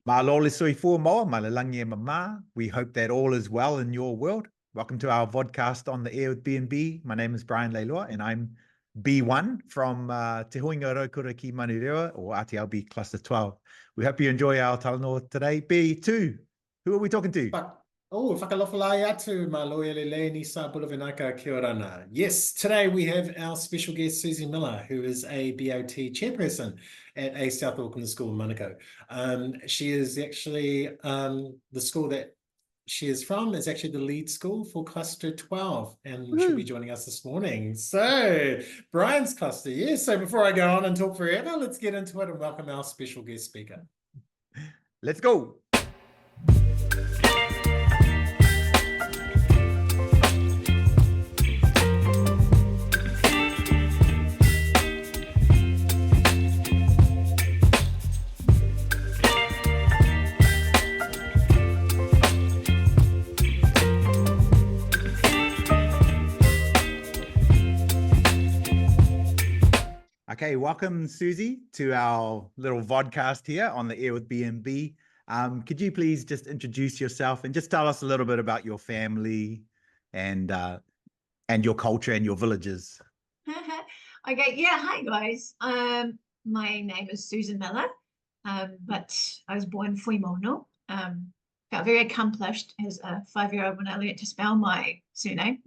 Malole sui fu moa, malalangi e mama. We hope that all is well in your world. Welcome to our vodcast on the air with B&B. My name is Brian Leiloa, and I'm B1 from Te Huinga Raukura ki Manurewa, or RTLB Cluster 12. We hope you enjoy our talanoa today. B2, who are we talking to? Whakalofalai atu, maloia lele ni sa bulavinaka kia orana. Yes, today we have our special guest, Susie Miller, who is a BOT chairperson at a South Auckland school in Manukau. She is actually, the school that she is from is actually the lead school for Cluster 12, and she'll be joining us this morning. So, Brian's cluster, yes. So before I go on and talk forever, let's get into it and welcome our special guest speaker. Let's go. Okay, welcome, Susie, to our little vodcast here on the air with B&B. Could you please just introduce yourself and just tell us a little bit about your family and your culture and your villages? Okay, yeah, hi guys. My name is Susan Miller, but I was born Fuimono. Got very accomplished as a 5-year-old when I learned to spell my surname.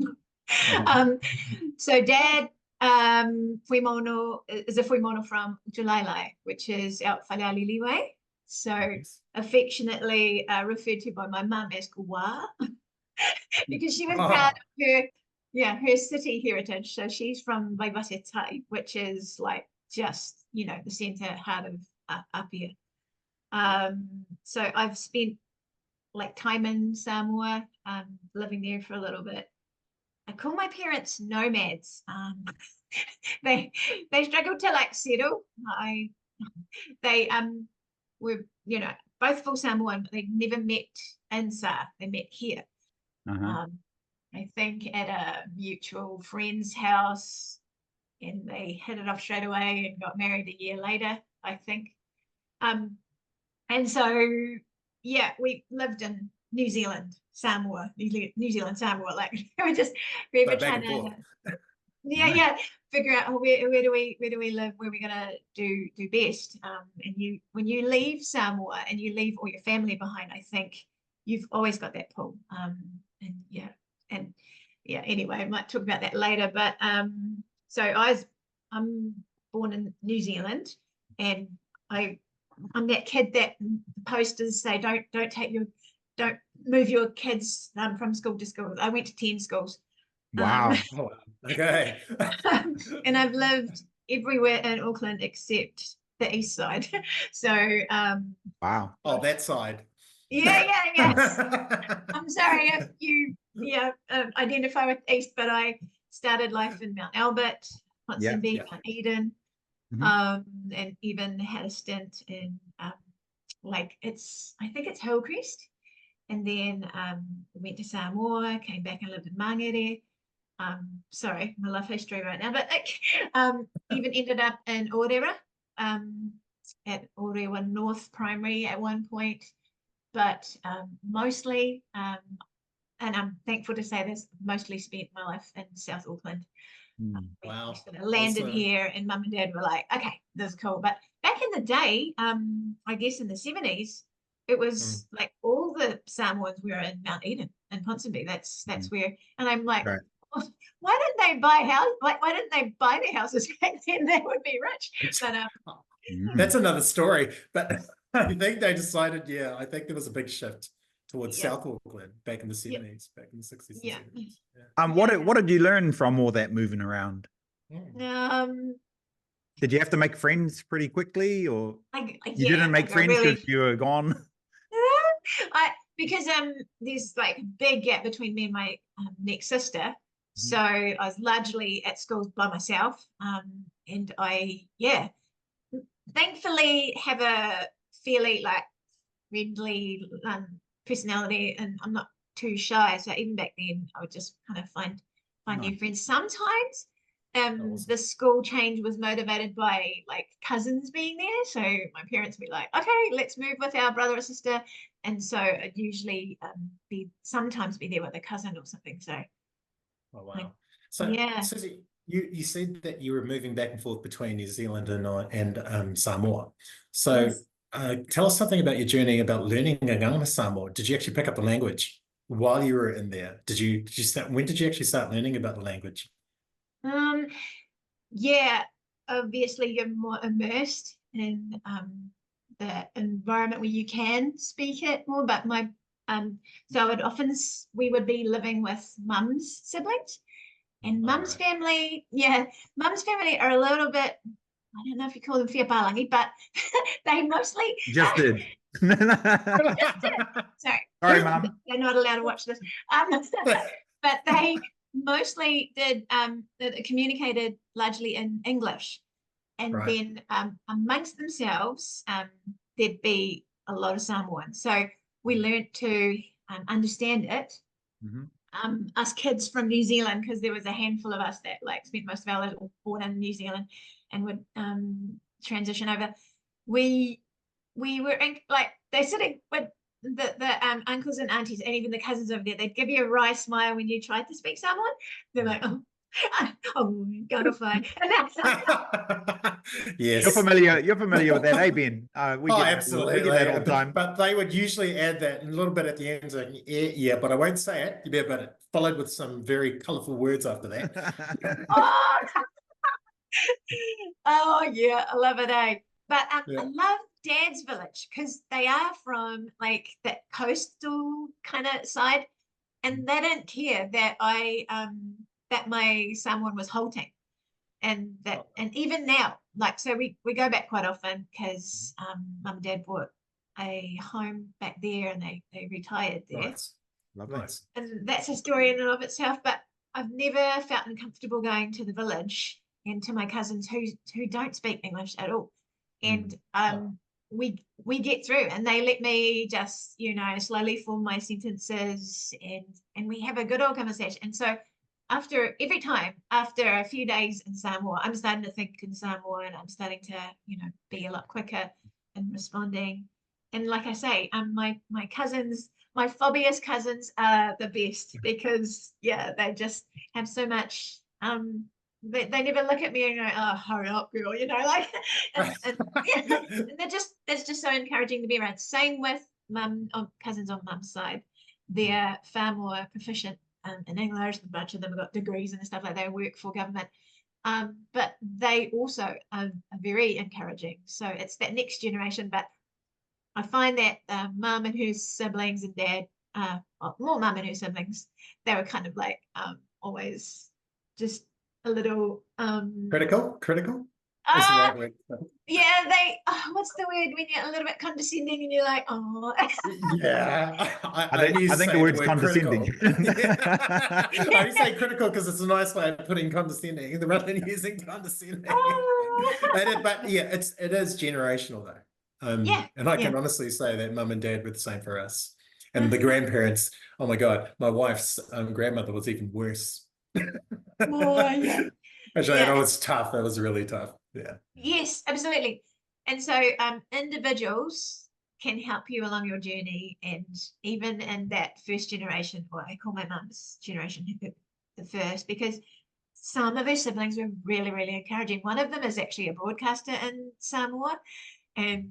So Dad Fuimono is a Fuimono from Julailai, which is out Whalealili way. So affectionately referred to by my mum as Kuwa, because she was proud of her city heritage. So she's from Waiwatetai, which is like just, the center heart of Apia. So I've spent like time in Samoa, living there for a little bit. I call my parents nomads. They struggled to like settle. They were both full Samoan, but they never met in Sa. They met here. I think at a mutual friend's house, and they hit it off straight away and got married a year later, I think. And so we lived in New Zealand, Samoa, New Zealand, Samoa. Like we're just trying to, figure out where do we live, where we're gonna do best. And when you leave Samoa and you leave all your family behind, I think you've always got that pull. Anyway, I might talk about that later. But so I'm born in New Zealand, and I'm that kid that posters say don't move your kids from school to school. I went to 10 schools. Wow. Okay. And I've lived everywhere in Auckland except the east side. So wow. Oh, that side. Yes. I'm sorry if you identify with east, but I started life in Mount Albert, Ponsonby, Mount Eden, and even had a stint in I think it's Hillcrest. And then went to Samoa, came back and lived in Mangere. Sorry, my life history right now, but even ended up in Orewa, at Orewa North Primary at one point, but mostly, and I'm thankful to say this, mostly spent my life in South Auckland. Wow. Sort of landed here, and mum and dad were like, okay, this is cool. But back in the day, I guess in the 70s, it was like all the Samoans were in Mount Eden and Ponsonby. That's where, and I'm like, why didn't they buy house? Like, why didn't they buy the houses back then? They would be rich. But that's another story. But I think they decided, I think there was a big shift towards South Auckland back in the 70s, back in the 60s and 70s. What did you learn from all that moving around? Did you have to make friends pretty quickly, or you didn't make friends because you were gone? Because there's like a big gap between me and my next sister. So I was largely at school by myself. And I, thankfully have a fairly like friendly personality, and I'm not too shy. So even back then I would just kind of find new friends. Sometimes Awesome. the school change was motivated by like cousins being there. So my parents would be like, okay, let's move with our brother or sister. And so I'd usually sometimes be there with a cousin or something. So Oh, like, wow. So, yeah. Susie, you said that you were moving back and forth between New Zealand and Samoa. So, Yes. tell us something about your journey about learning Ngangana Samoa. Did you actually pick up the language while you were in there? Did you start? When did you actually start learning about the language? Yeah, obviously you're more immersed in the environment where you can speak it more. But so it often we would be living with mum's siblings, and mum's Right. family, mum's family are a little bit, I don't know if you call them whiapalangi, but they mostly Just did. sorry, Sorry, Mum. they're not allowed to watch this. But they mostly did communicated largely in English, and Right. then amongst themselves there'd be a lot of Samoan, so we learned to understand it. Us kids from New Zealand, because there was a handful of us that like spent most of our lives born in New Zealand and would transition over. We were in, like, they sort of would, the uncles and aunties and even the cousins over there, they'd give you a wry smile when you tried to speak Samoan. They're like, oh, go to fight. Yes. You're familiar with that, eh, Ben? We get absolutely. that all the time. But they would usually add that a little bit at the end. So, yeah, but I won't say it. But followed with some very colourful words after that. Oh yeah, I love it, eh? But Yeah. I love Dad's village because they are from like that coastal kind of side, and they didn't care that that my Samoan was halting, and that and even now, like, so we go back quite often because mum and dad bought a home back there and they retired there. Nice. Lovely. Nice. And that's a story in and of itself. But I've never felt uncomfortable going to the village and to my cousins who don't speak English at all. And we get through, and they let me just, slowly form my sentences, and we have a good old conversation. And so after a few days in Samoa, I'm starting to think in Samoa, and I'm starting to, be a lot quicker in responding. And like I say, my cousins, my phobious cousins are the best because they just have so much they never look at me and go, oh, hurry up, girl, like and that's just so encouraging to be around. Same with cousins on mum's side. They're far more proficient in English. A bunch of them have got degrees and stuff like that, work for government. But they also are very encouraging. So it's that next generation. But I find that mum and her siblings and dad, more mum and her siblings, they were kind of like always just a little critical. Yeah, what's the word when you're a little bit condescending and you're like, oh. Yeah, I think the word's condescending. I only say critical because it's a nice way of putting condescending rather than using condescending. But yeah, it is generational though. And I can honestly say that mum and dad were the same for us. And the grandparents, oh my God, my wife's grandmother was even worse. Actually, that was tough. That was really tough. Yeah. Yes, absolutely. And so individuals can help you along your journey. And even in that first generation, or I call my mum's generation the first, because some of her siblings were really, really encouraging. One of them is actually a broadcaster in Samoa. And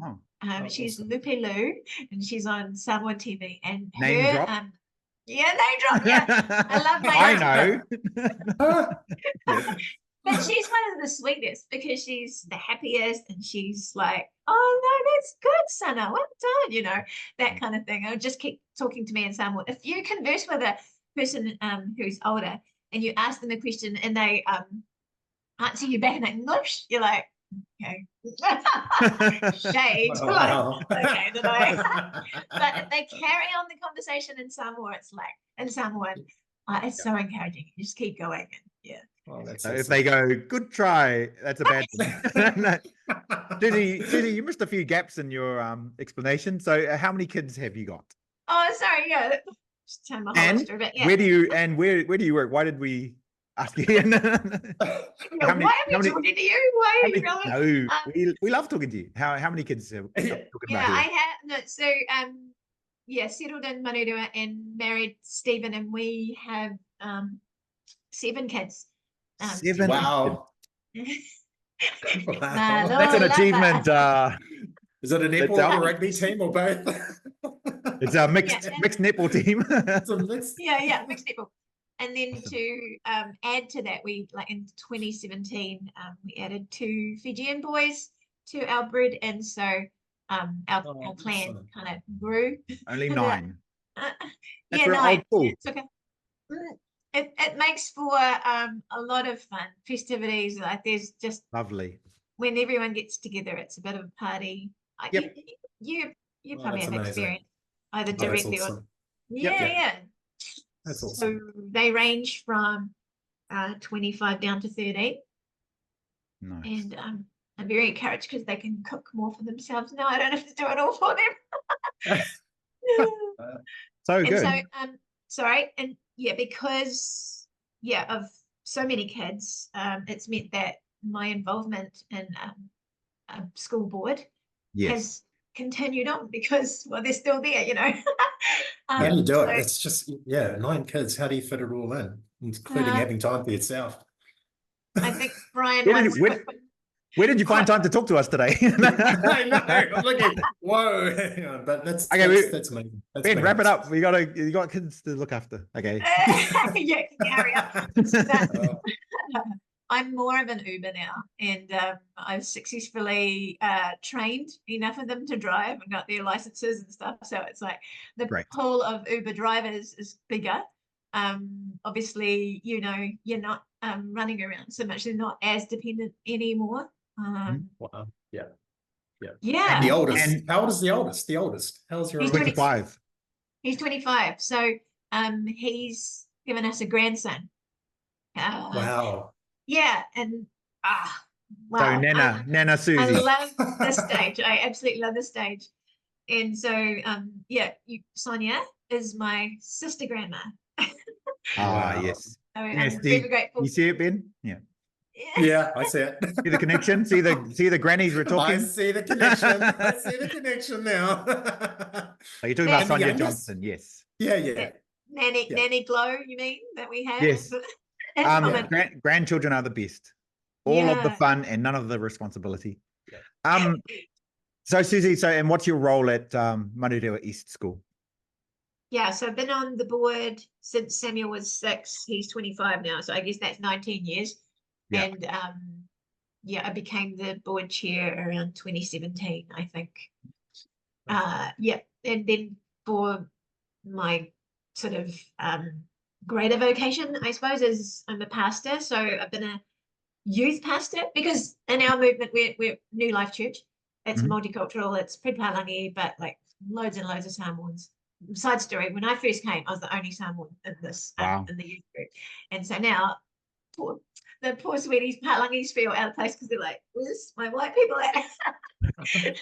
she's awesome. Lupe Lu, and she's on Samoan TV. And Name drop. Name drop. Yeah, I love my. I know. But she's one of the sweetest because she's the happiest, and she's like, oh no, that's good, Sana, well done, that kind of thing. I'll just keep talking to me in Samoan. If you converse with a person who's older and you ask them a question and they answer you back in English, you're like, okay. Shade. Wow. Okay, but if they carry on the conversation in Samoa, it's like in Samoan, it's so encouraging. You just keep going. Oh, that's if they go, good try, that's a bad thing. Susie, you missed a few gaps in your explanation. So how many kids have you got? Oh, sorry, just turn my whole story, but where do you work? Why did we Ask you. Yeah, How many- why how am I many- talking to you? Why How are you many- going? no, we love talking to you. How many kids are we talking Yeah, about I here? have no, so yeah, settled in Manurewa and married Stephen, and we have 7 kids. 7. Wow. Wow. Wow. That's an achievement. Is it a That's netball or our- a rugby team or both? It's a mixed Yeah. mixed netball team. It's a mix. Yeah, mixed netball. And then Awesome. to add to that, we like in 2017 we added 2 Fijian boys to our brood, and so our clan awesome. kind of grew. Only And, 9. That's That's yeah, real 9. old school. It's okay. It makes for a lot of fun festivities. Like there's just Lovely. when everyone gets together, it's a bit of a party. Yep. You Oh, probably that's have amazing. experience either Oh, that's directly or awesome. yeah, yeah. That's So awesome. they range from 25 down to 13, Nice. and I'm very encouraged because they can cook more for themselves now. I don't have to do it all for them. So And good. so sorry, and yeah, because of so many kids, it's meant that my involvement in a school board Yes. has continued on because they're still there, you know. How do you do it? so, It's just, 9 kids. How do you fit it all in, including having time for yourself? I think Brian Where did once you- Where did you find time to talk to us today? I know. I'm looking. Whoa. Hang on, but that's Okay, that's amazing. That's Ben, wrap it amazing. up. You got kids to look after. Okay. yeah, can you hurry up? Oh, I'm more of an Uber now, and I've successfully trained enough of them to drive and got their licenses and stuff. So it's like the Great. pool of Uber drivers is bigger. Obviously, you know, you're not running around so much. They're not as dependent anymore. wow. Yeah. Yeah. And the oldest. And- How old is the oldest? The oldest. How's your He's oldest? 25. He's 25. So he's given us a grandson. Wow. Yeah, and wow. So Nana I Susie. love this stage. I absolutely love this stage. And so Sonia is my sister grandma. Ah, Wow. yes. So Yes, I'm very grateful. You see it, Ben? Yeah. Yeah, I see it. See the connection? See the grannies we're I talking? see the connection. I see the connection now. Are you talking about And the Sonia youngest? Johnson? Yes. Yeah. Nanny glow, you mean, that we have? Yes. From it. Grandchildren are the best. All of the Yeah. fun and none of the responsibility. Yeah. So Susie, and what's your role at Manurewa East School? Yeah, so I've been on the board since Samuel was 6. He's 25 now, so I guess that's 19 years. Yeah. And I became the board chair around 2017, I think. And then for my sort of greater vocation, I suppose, is I'm a pastor. So I've been a youth pastor because in our movement we're New Life Church. It's Mhm. multicultural, it's Palangi, but like loads and loads of Samoans. Side story, when I first came, I was the only Samoan in this Wow. in the youth group. And so now the poor sweeties, Palangis feel out of place because they're like, where's my white people at?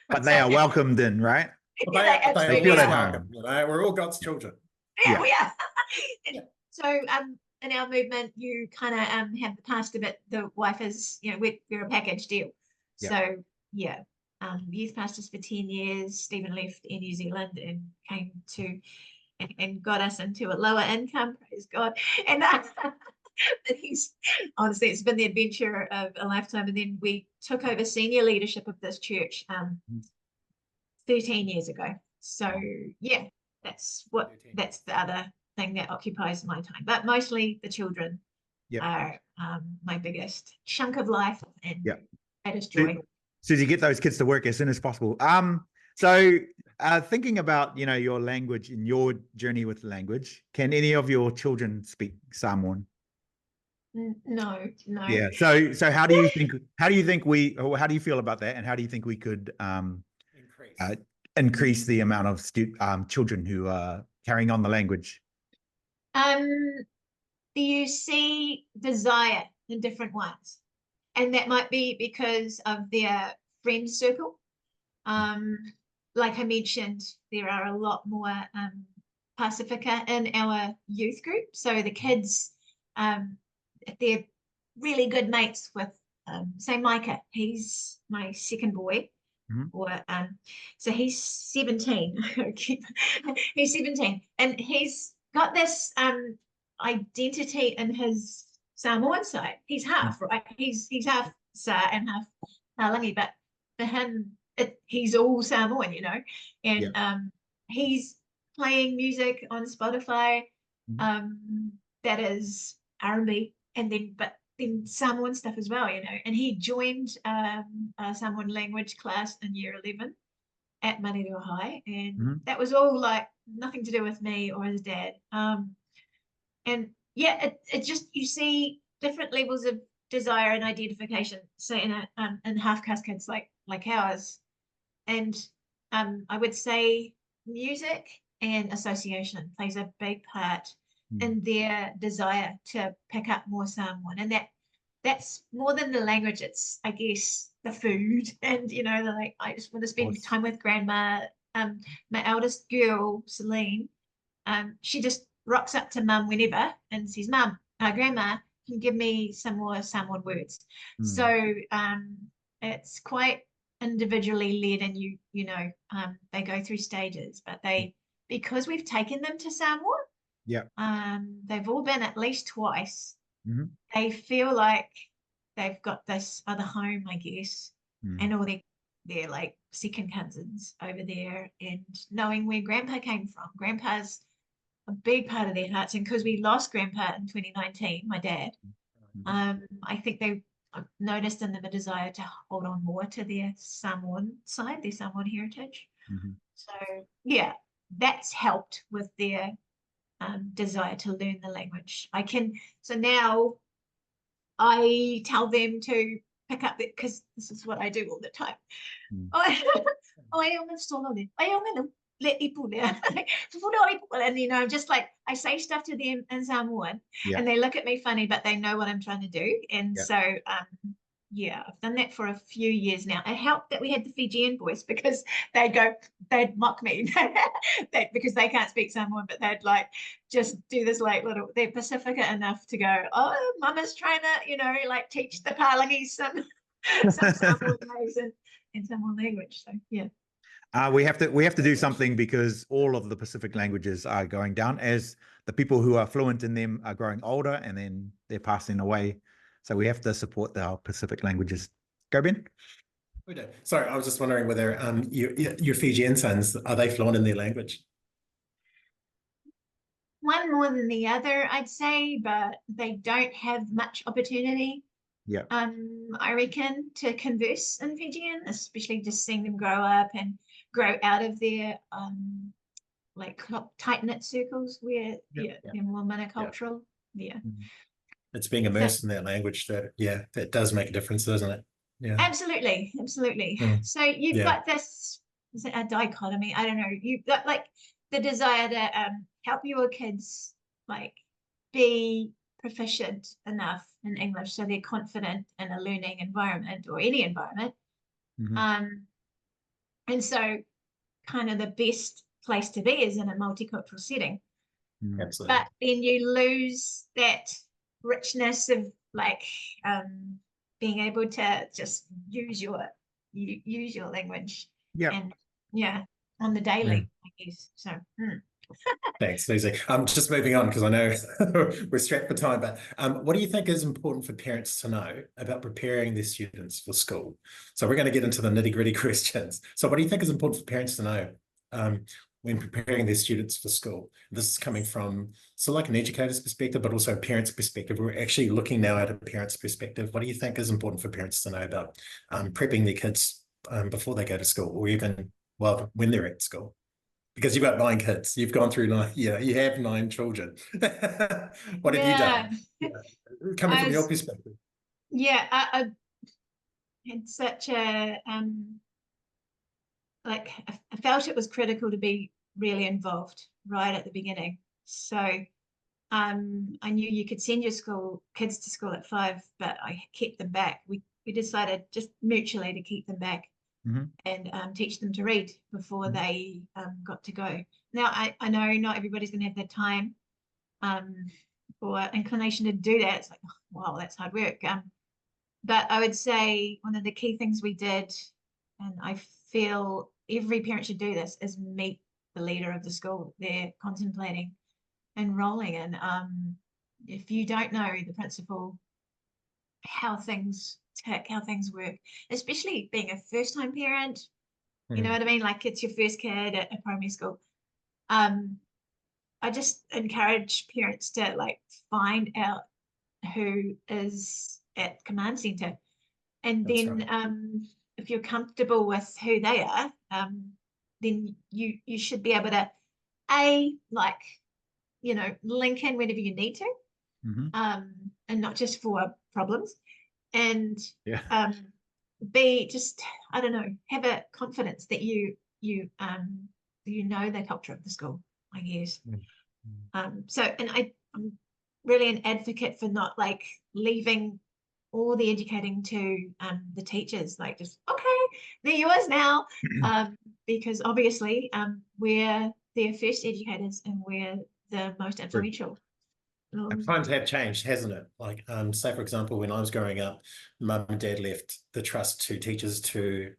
But they are welcomed in, right? But Yeah, they absolutely feel at are. home. You know, we're all God's children. Yeah, Yeah. we are. So in our movement, you kind of have the pastor, but the wife is, you know, we're a package deal. Yeah. So yeah, youth pastors for 10 years. Stephen left in New Zealand and came to and got us into a lower income, praise God. And he's honestly, it's been the adventure of a lifetime. And then we took over senior leadership of this church 13 years ago. So yeah, that's the other thing that occupies my time, but mostly the children are my biggest chunk of life, and that is joy. Susie, get those kids to work as soon as possible. So thinking about, you know, your language and your journey with language, can any of your children speak Samoan? No. Yeah. So how do you feel about that, and how do you think we could increase the amount of children who are carrying on the language? You see desire in different ones, and that might be because of their friend circle. Like I mentioned, there are a lot more Pacifica in our youth group, so the kids they're really good mates with say Micah. He's my second boy. Or so he's 17. He's 17, and he's got this identity in his Samoan side. He's half, right? He's half Sa and half Talangi, but for him, he's all Samoan, you know. And he's playing music on Spotify that is R&B, and then Samoan stuff as well, you know. And he joined a Samoan language class in year 11 at Manurewa High, and that was all like nothing to do with me or his dad. And yeah, it just, you see different levels of desire and identification, say in half-caste kids like ours. And I would say music and association plays a big part in their desire to pick up more Samoan, and that's more than the language. It's, I guess, the food, and you know, they're like, I just want to spend time with grandma. My eldest girl, Celine, she just rocks up to mum whenever and says, "Mum, grandma, can you give me some more Samoan words?" So it's quite individually led, and you know, they go through stages, but because we've taken them to Samoa. They've all been at least twice. They feel like they've got this other home, I guess, and all their like second cousins over there, and knowing where grandpa came from. Grandpa's a big part of their hearts, and because we lost grandpa in 2019, my dad, I think they noticed in them a desire to hold on more to their Samoan side, their Samoan heritage. So yeah, that's helped with their desire to learn the language. So now I tell them to pick up, because this is what I do all the time. And you know, just like I say stuff to them in Samoan, and they look at me funny, but they know what I'm trying to do. And so yeah, I've done that for a few years now. It helped that we had the Fijian boys, because they'd mock me because they can't speak Samoan, but they'd like just do this like little, they're Pacifica enough to go, "Oh, mama's trying to, you know, like teach the Palangis some Samoan ways in Samoan language." So yeah. We have to do something, because all of the Pacific languages are going down as the people who are fluent in them are growing older, and then they're passing away. So we have to support our Pacific languages. Go, Ben. We do. Sorry, I was just wondering whether your Fijian sons, are they fluent in their language? One more than the other, I'd say, but they don't have much opportunity. I reckon, to converse in Fijian, especially just seeing them grow up and grow out of their like tight-knit circles where they're more monocultural. It's being immersed in that language that does make a difference, doesn't it? Absolutely. So you've got this, is it a dichotomy? I don't know. You've got like the desire to help your kids like be proficient enough in English so they're confident in a learning environment or any environment. And so kind of the best place to be is in a multicultural setting. Absolutely. But then you lose that richness of like being able to just use your language and on the daily, I guess. So Thanks, Lucy. Just moving on, because I know we're strapped for time, but what do you think is important for parents to know about preparing their students for school? So we're going to get into the nitty-gritty questions. So what do you think is important for parents to know when preparing their students for school? This is coming from like an educator's perspective, but also a parent's perspective. We're actually looking now at a parent's perspective. What do you think is important for parents to know about prepping their kids before they go to school, or even when they're at school? Because you've got 9 kids, you've gone through 9, you have 9 children. What have you done? Coming from your perspective. I had such a I felt it was critical to be really involved right at the beginning. So I knew you could send your kids to school at 5, but I kept them back. We decided just mutually to keep them back. And teach them to read before they got to go. Now, I know not everybody's going to have the time or inclination to do that. It's like, oh, wow, that's hard work. But I would say one of the key things we did, and I feel every parent should do this, is meet the leader of the school they're contemplating enrolling in. If you don't know the principal, how things tick, how things work, especially being a first-time parent, you know what I mean? Like it's your first kid at a primary school. I just encourage parents to like find out who is at command center, and That's then if you're comfortable with who they are, then you should be able to like, you know, link in whenever you need to, and not just for problems, and B, just, I don't know, have a confidence that you know the culture of the school, I guess. So, and I'm really an advocate for not like leaving all the educating to the teachers, like just, okay, they're yours now, because obviously we're their first educators and we're the most influential. Times have changed, hasn't it? Like, say for example, when I was growing up, mum and dad left the trust to teachers to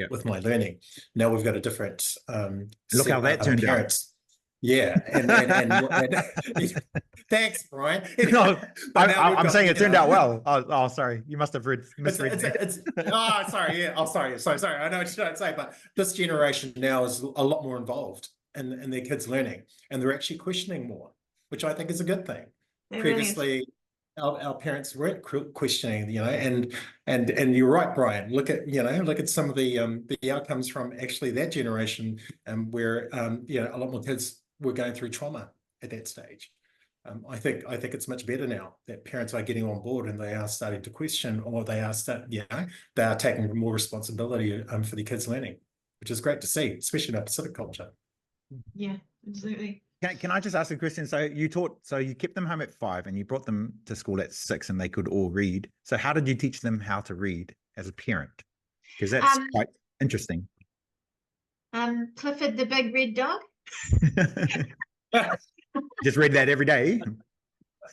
with my learning. Now we've got a different Look how that turned out. Yeah, and thanks, Brian. No, I'm saying it turned out know, well. Oh, sorry, you must have misread that. Sorry, yeah. Oh, sorry. I know what you're trying to say, but this generation now is a lot more involved in their kids' learning, and they're actually questioning more, which I think is a good thing. Previously, our parents weren't questioning, you know, and you're right, Brian. Look at some of the outcomes from actually that generation, where you know, a lot more kids were going through trauma at that stage. I think it's much better now that parents are getting on board and they are starting to question, or they are they are taking more responsibility for the kids' learning, which is great to see, especially in our Pacific culture. Yeah, absolutely. Can I just ask a question? So you kept them home at 5 and you brought them to school at 6 and they could all read. So how did you teach them how to read as a parent? Because that's quite interesting. Clifford the Big Red Dog. Just read that every day.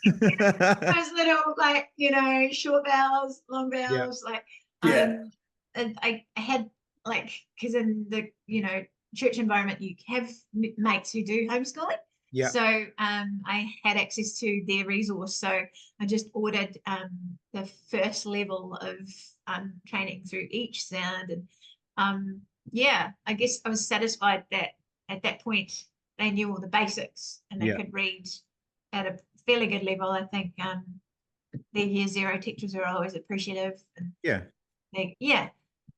Those little, like, you know, short vowels, long vowels, like, and I had, like, because in the, you know, church environment, you have mates who do homeschooling. Yeah. So I had access to their resource. So I just ordered the first level of training through each sound. And yeah, I guess I was satisfied that at that point they knew all the basics and they could read at a fairly good level. I think their year 0 teachers are always appreciative.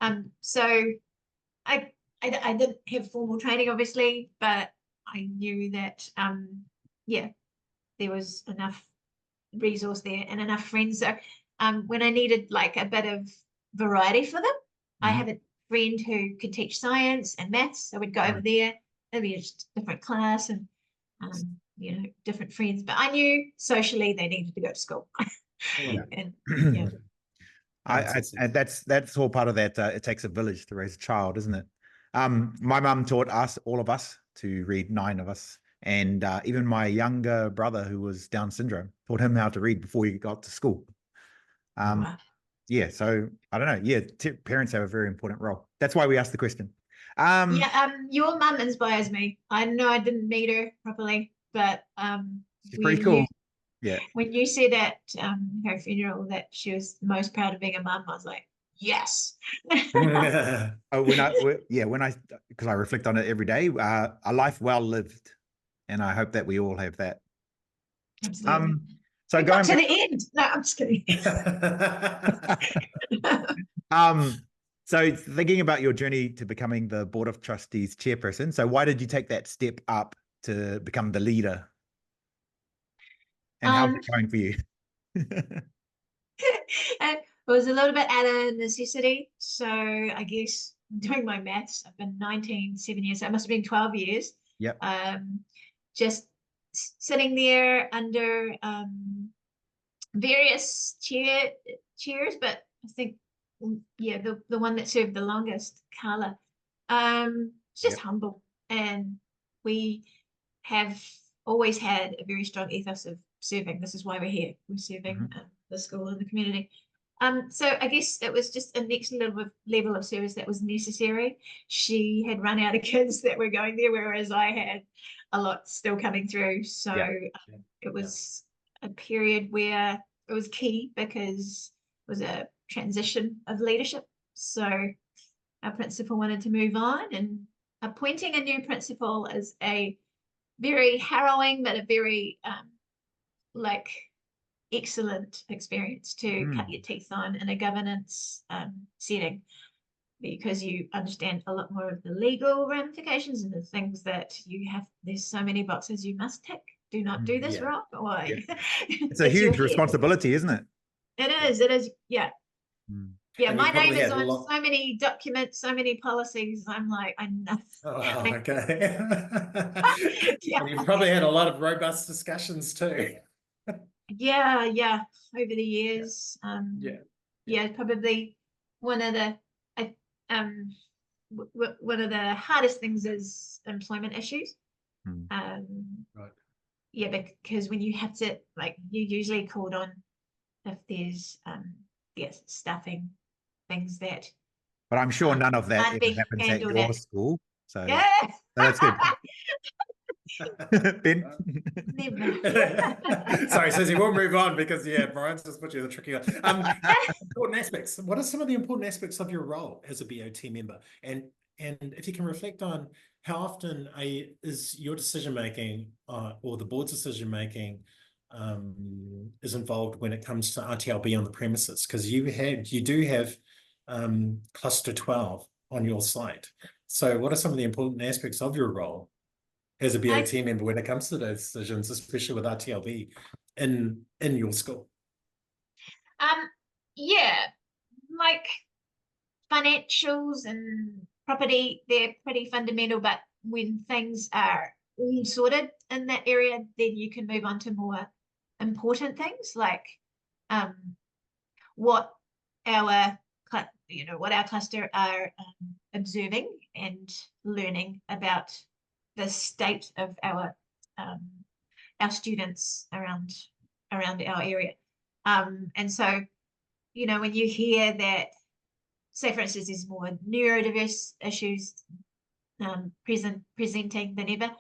And so I didn't have formal training, obviously, but I knew that, there was enough resource there and enough friends. So when I needed like a bit of variety for them, I have a friend who could teach science and maths. So we'd go over there. It'd be just a different class and, you know, different friends. But I knew socially they needed to go to school. And and that's all part of that. It takes a village to raise a child, isn't it? My mum taught all of us to read, 9 of us, and even my younger brother, who was Down syndrome, taught him how to read before he got to school. Yeah, so I don't know. Yeah, parents have a very important role. That's why we asked the question. Your mum inspires me. I know I didn't meet her properly, but she's pretty cool. When you said at her funeral that she was most proud of being a mum, I was like, yes. Because I reflect on it every day. A life well lived, and I hope that we all have that. Absolutely. So we going got to the end. No, I'm just kidding. So thinking about your journey to becoming the Board of Trustees chairperson, so why did you take that step up to become the leader? And how's it going for you? And it was a little bit out of necessity. So I guess doing my maths, I've been 7 years, so it must have been 12 years. Yep. Just sitting there under various chairs, but I think, the one that served the longest, Carla, just humble. And we have always had a very strong ethos of serving. This is why we're here. We're serving Mm-hmm. the school and the community. So I guess it was just a next level of service that was necessary. She had run out of kids that were going there, whereas I had a lot still coming through. So it was a period where it was key because it was a transition of leadership. So our principal wanted to move on, and appointing a new principal is a very harrowing, but a very excellent experience to cut your teeth on in a governance setting, because you understand a lot more of the legal ramifications and the things that you have. There's so many boxes you must tick. Do not do this wrong. Or it's a huge responsibility, isn't it? It is. Yeah. Yeah, my name is on so many documents, so many policies. I'm like, I know. Oh, wow, okay. And you've probably had a lot of robust discussions too. Yeah, over the years. Probably one of the one of the hardest things is employment issues. Right. Yeah, because when you have to, you're usually called on if there's staffing things that. But I'm sure none of that ever happens at your school. So that's good. Ben? Never. Sorry, Susie, we'll move on because Brian's just put you in the tricky one. Important aspects. What are some of the important aspects of your role as a BOT member? And if you can reflect on how often is your decision making or the board's decision making is involved when it comes to RTLB on the premises? Because you do have Cluster 12 on your site. So what are some of the important aspects of your role as a BOT member when it comes to those decisions, especially with RTLB in your school? Like financials and property, they're pretty fundamental, but when things are all sorted in that area, then you can move on to more important things like what our cluster are observing and learning about the state of our students around our area. And so, when you hear that, say for instance, there's more neurodiverse issues presenting than ever,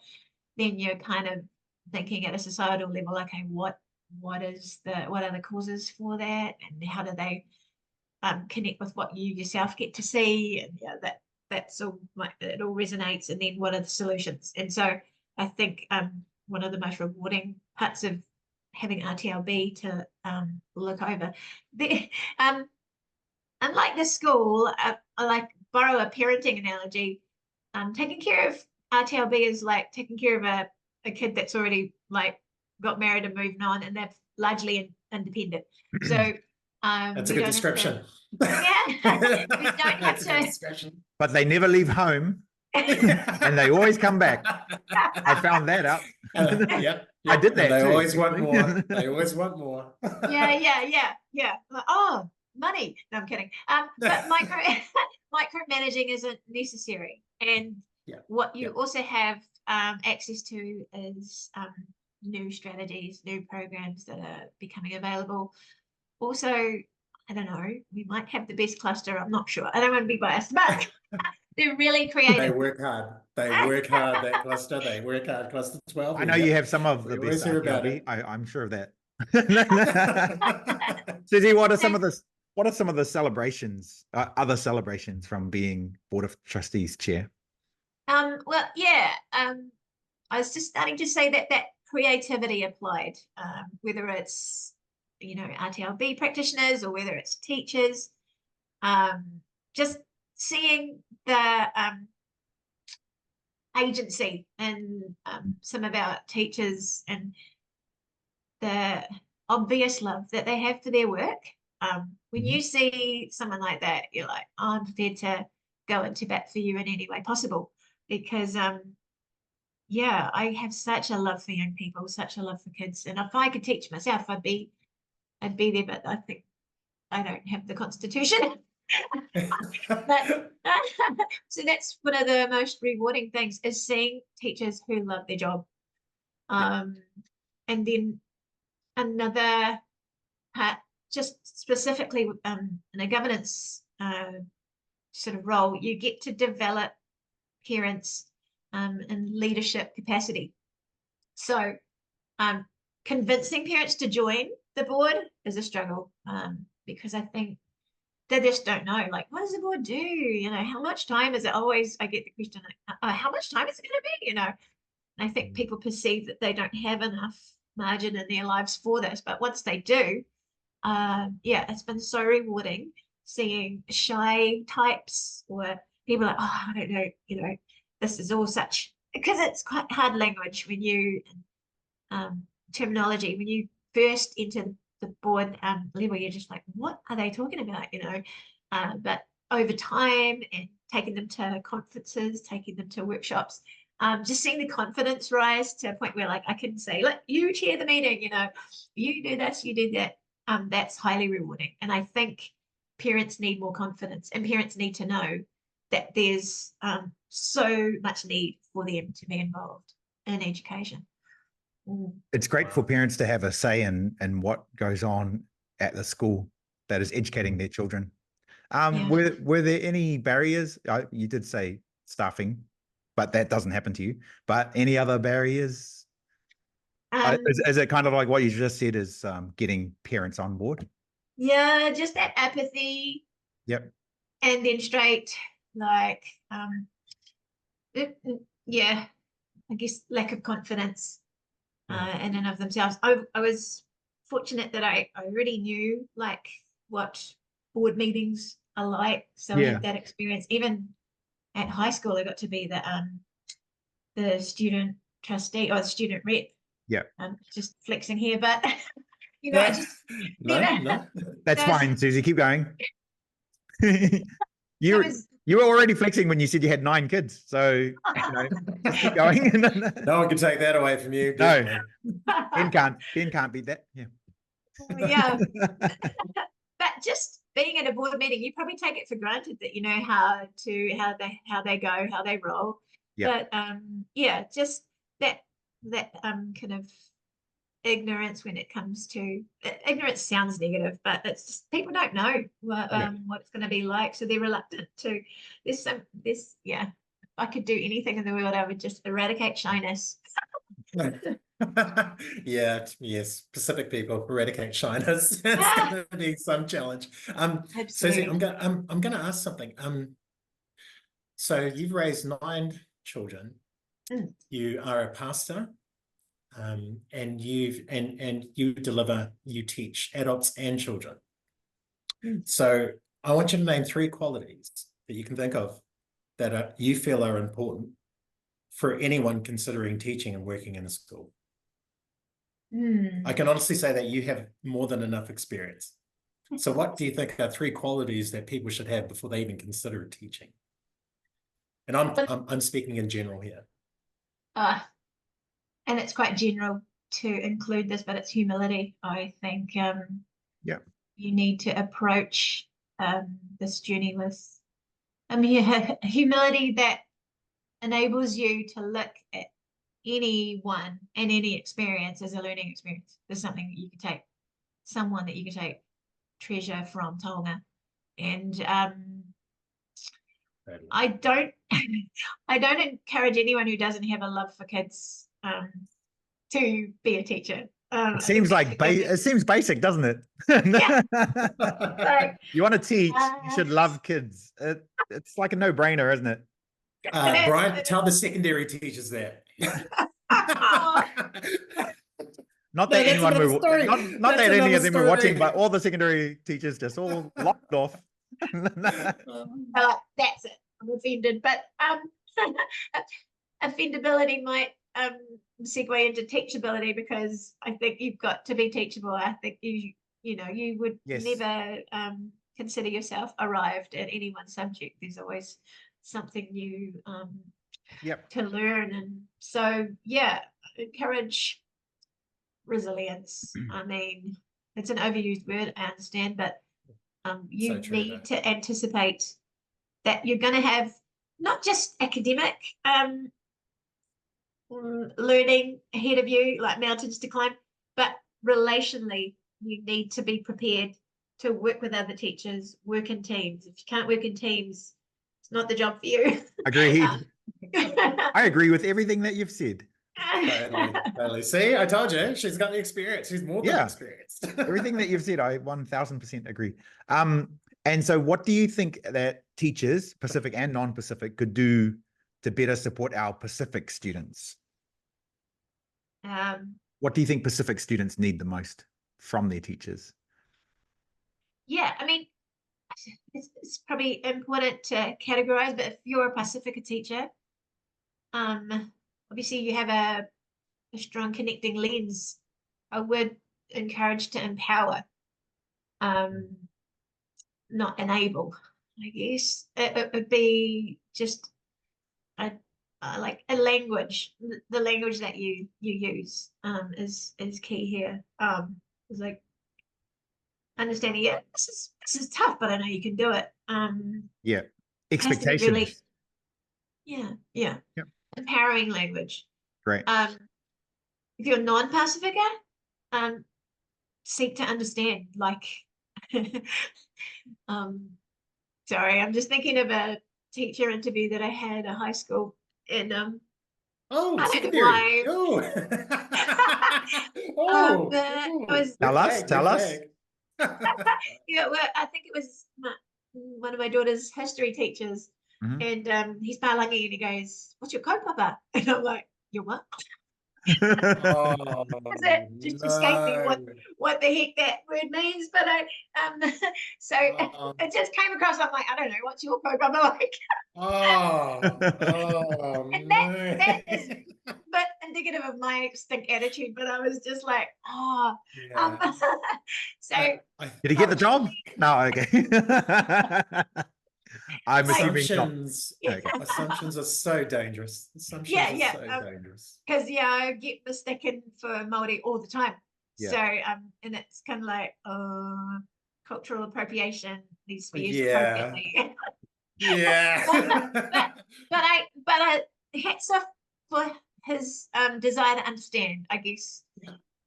then you're kind of thinking at a societal level, okay, what are the causes for that, and how do they connect with what you yourself get to see, and that's all, it all resonates, and then what are the solutions? And so I think one of the most rewarding parts of having RTLB to look over, unlike the school, I borrow a parenting analogy. Taking care of RTLB is like taking care of a kid that's already got married and moved on, and they're largely independent. So that's a good description. We don't have to. But they never leave home, and they always come back. I found that out. I did that. They too. Always want more. They always want more. Yeah. Oh, money. No, I'm kidding. But micromanaging isn't necessary, and what you also have access to is new strategies, new programs that are becoming available. Also, I don't know, we might have the best cluster. I'm not sure. I don't want to be biased, but they're really creative. They work hard. That cluster. They work hard. Cluster 12. I know you have some of the best RTLB. I'm sure of that. Susie, what are some of the celebrations, other celebrations from being Board of Trustees chair? I was just starting to say that creativity applied, whether it's RTLB practitioners or whether it's teachers, just seeing the agency in some of our teachers and the obvious love that they have for their work. When you see someone like that, you're like, oh, I'm prepared to go into bat for you in any way possible, because I have such a love for young people, such a love for kids, and if I could teach myself, I'd be there, but I think I don't have the constitution. But so that's one of the most rewarding things, is seeing teachers who love their job, and then another part, just specifically in a governance sort of role, you get to develop parents in leadership capacity. So convincing parents to join the board is a struggle, because I think they just don't know, like, what does the board do? You know, how much time is it? Always I get the question, like, how much time is it going to be? You know, and I think people perceive that they don't have enough margin in their lives for this, but once they do, yeah, it's been so rewarding seeing shy types or people like, oh, I don't know, you know, this is all such, because it's quite hard language when you terminology when you first enter the board level, you're just like, what are they talking about, you know? But over time and taking them to conferences, taking them to workshops, just seeing the confidence rise to a point where, like, I can say, look, you chair the meeting, you know, you do this, you do that. That's highly rewarding. And I think parents need more confidence, and parents need to know that there's so much need for them to be involved in education. It's great for parents to have a say in what goes on at the school that is educating their children. Were there any barriers? You did say staffing, but that doesn't happen to you. But any other barriers? Is it kind of like what you just said, is getting parents on board? Yeah, just that apathy. Yep. And then straight, like, yeah, I guess lack of confidence in and of themselves. I was fortunate that I already knew, like, what board meetings are like, so I had that experience. Even at high school, I got to be the student trustee or the student rep. Yeah. Just flexing here, but you know, I just no. That's fine, Susie. Keep going. You were already flexing when you said you had 9 kids, so you know, just keep going. No one can take that away from you. Definitely. No, Ben can't beat that. Yeah. Yeah. But just being at a board meeting, you probably take it for granted that you know how they go, how they roll. Yeah. But yeah, just that kind of ignorance when it comes to ignorance sounds negative, but it's just people don't know what it's going to be like, so they're reluctant to. There's yeah. If I could do anything in the world, I would just eradicate shyness. Yeah, yes, Pacific people eradicate shyness. It's going to be some challenge. Susie, I'm going to ask something. So you've raised 9 children. You are a pastor. And you teach adults and children. So I want you to name 3 qualities that you can think of that you feel are important for anyone considering teaching and working in a school. I can honestly say that you have more than enough experience. So what do you think are 3 qualities that people should have before they even consider teaching? And I'm speaking in general here. And it's quite general to include this, but it's humility. I think you need to approach this journey with humility that enables you to look at anyone and any experience as a learning experience. There's something that you can take, someone that you can take treasure from taonga. And I don't encourage anyone who doesn't have a love for kids to be a teacher. It seems like it seems basic, doesn't it? So, you want to teach, you should love kids. It's like a no-brainer, isn't it? Brian, tell the secondary teachers that. Not that anyone not that any of them were watching, but all the secondary teachers just all locked off. That's it. I'm offended, but offendability might segue into teachability, because I think you've got to be teachable. I think you would never consider yourself arrived at any one subject. There's always something new to learn, and so encourage resilience. I mean, it's an overused word, I understand, but you need to anticipate that you're going to have not just academic learning ahead of you, like mountains to climb, but relationally, you need to be prepared to work with other teachers, work in teams. If you can't work in teams, it's not the job for you. Agreed. I agree with everything that you've said. Totally. See, I told you, she's got the experience. She's more than experienced. Everything that you've said, I 1000% agree. And so what do you think that teachers, Pacific and non-Pacific, could do to better support our Pacific students? What do you think Pacific students need the most from their teachers? Yeah, I mean, it's probably important to categorize, but if you're a Pacifica teacher, obviously you have a strong connecting lens. I would encourage to empower, not enable, I guess. It would be just like a language. The language that you use is key here. It's like understanding, yeah, this is tough, but I know you can do it. Yeah, expectations. Really, yeah. Yep. Empowering language. Great. If you're non-Pacifica, seek to understand. Like, sorry, I'm just thinking of a teacher interview that I had at high school, and secondary. it was tell us. Yeah, well, I think it was one of my daughter's history teachers, and he's Palangi, and he goes, "What's your kaupapa?" And I'm like, "Your what?" Just escaped me what the heck that word means, but I so it just came across. I'm like, I don't know, what's your kaupapa like? And that is but indicative of my stink attitude, but I was just like, so did he get the job? No, okay. I'm assumptions. Assumptions are so dangerous. Assumptions are so dangerous. Because I get mistaken for Māori all the time. So and it's kind of like cultural appropriation needs to be used appropriately. but I hats off for his desire to understand, I guess.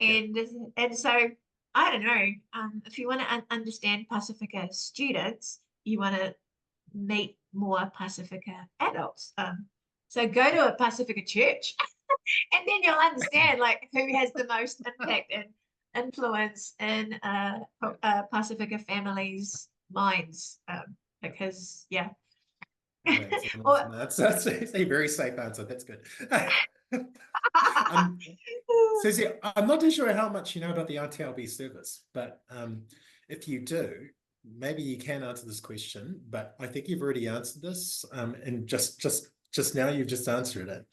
And so I don't know, if you want to understand Pacifica students, you want to meet more Pacifica adults. So go to a Pacifica church and then you'll understand like who has the most impact and influence in Pacifica families' minds. Because that's a very safe answer. That's good. Susie, I'm not too sure how much you know about the RTLB service, but if you do, maybe you can answer this question, but I think you've already answered this, and just now you've just answered it.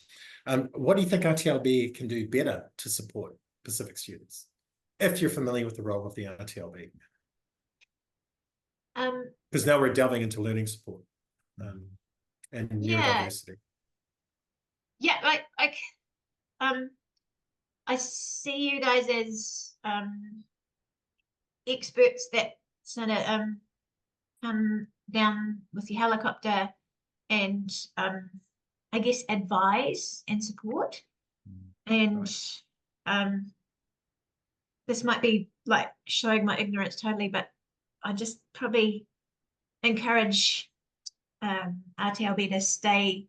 What do you think RTLB can do better to support Pacific students, if you're familiar with the role of the RTLB? Because now we're delving into learning support and neurodiversity. I see you guys as experts that sort of come down with the helicopter and I guess advise and support. And this might be like showing my ignorance totally, but I just probably encourage RTLB to stay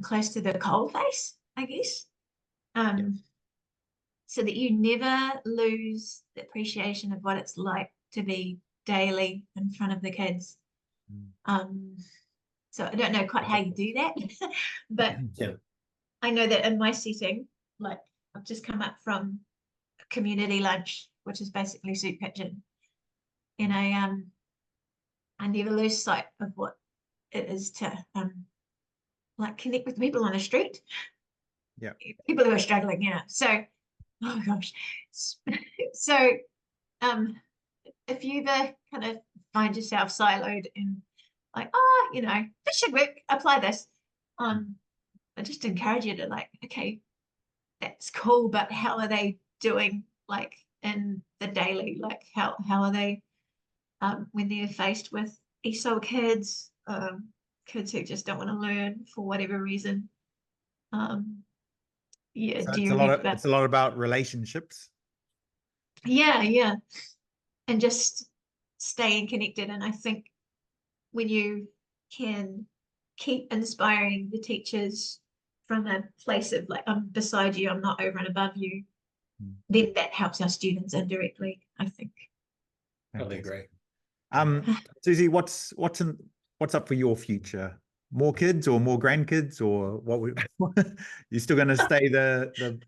close to the coalface, I guess. So that you never lose the appreciation of what it's like to be daily in front of the kids. So I don't know quite how you do that, but I know that in my setting, like I've just come up from a community lunch, which is basically soup kitchen, and I never lose sight of what it is to like connect with people on the street. People who are struggling, so oh gosh. So if you kind of find yourself siloed and like, this should work, apply this, I just encourage you to like, okay, that's cool, but how are they doing like in the daily, like how are they when they're faced with ESOL kids, kids who just don't want to learn for whatever reason. So it's a lot about relationships. yeah, and just staying connected. And I think when you can keep inspiring the teachers from a place of like, I'm beside you, I'm not over and above you, then that helps our students indirectly, I think. Totally agree. Susie, what's up for your future? More kids or more grandkids, or what? You still going to stay the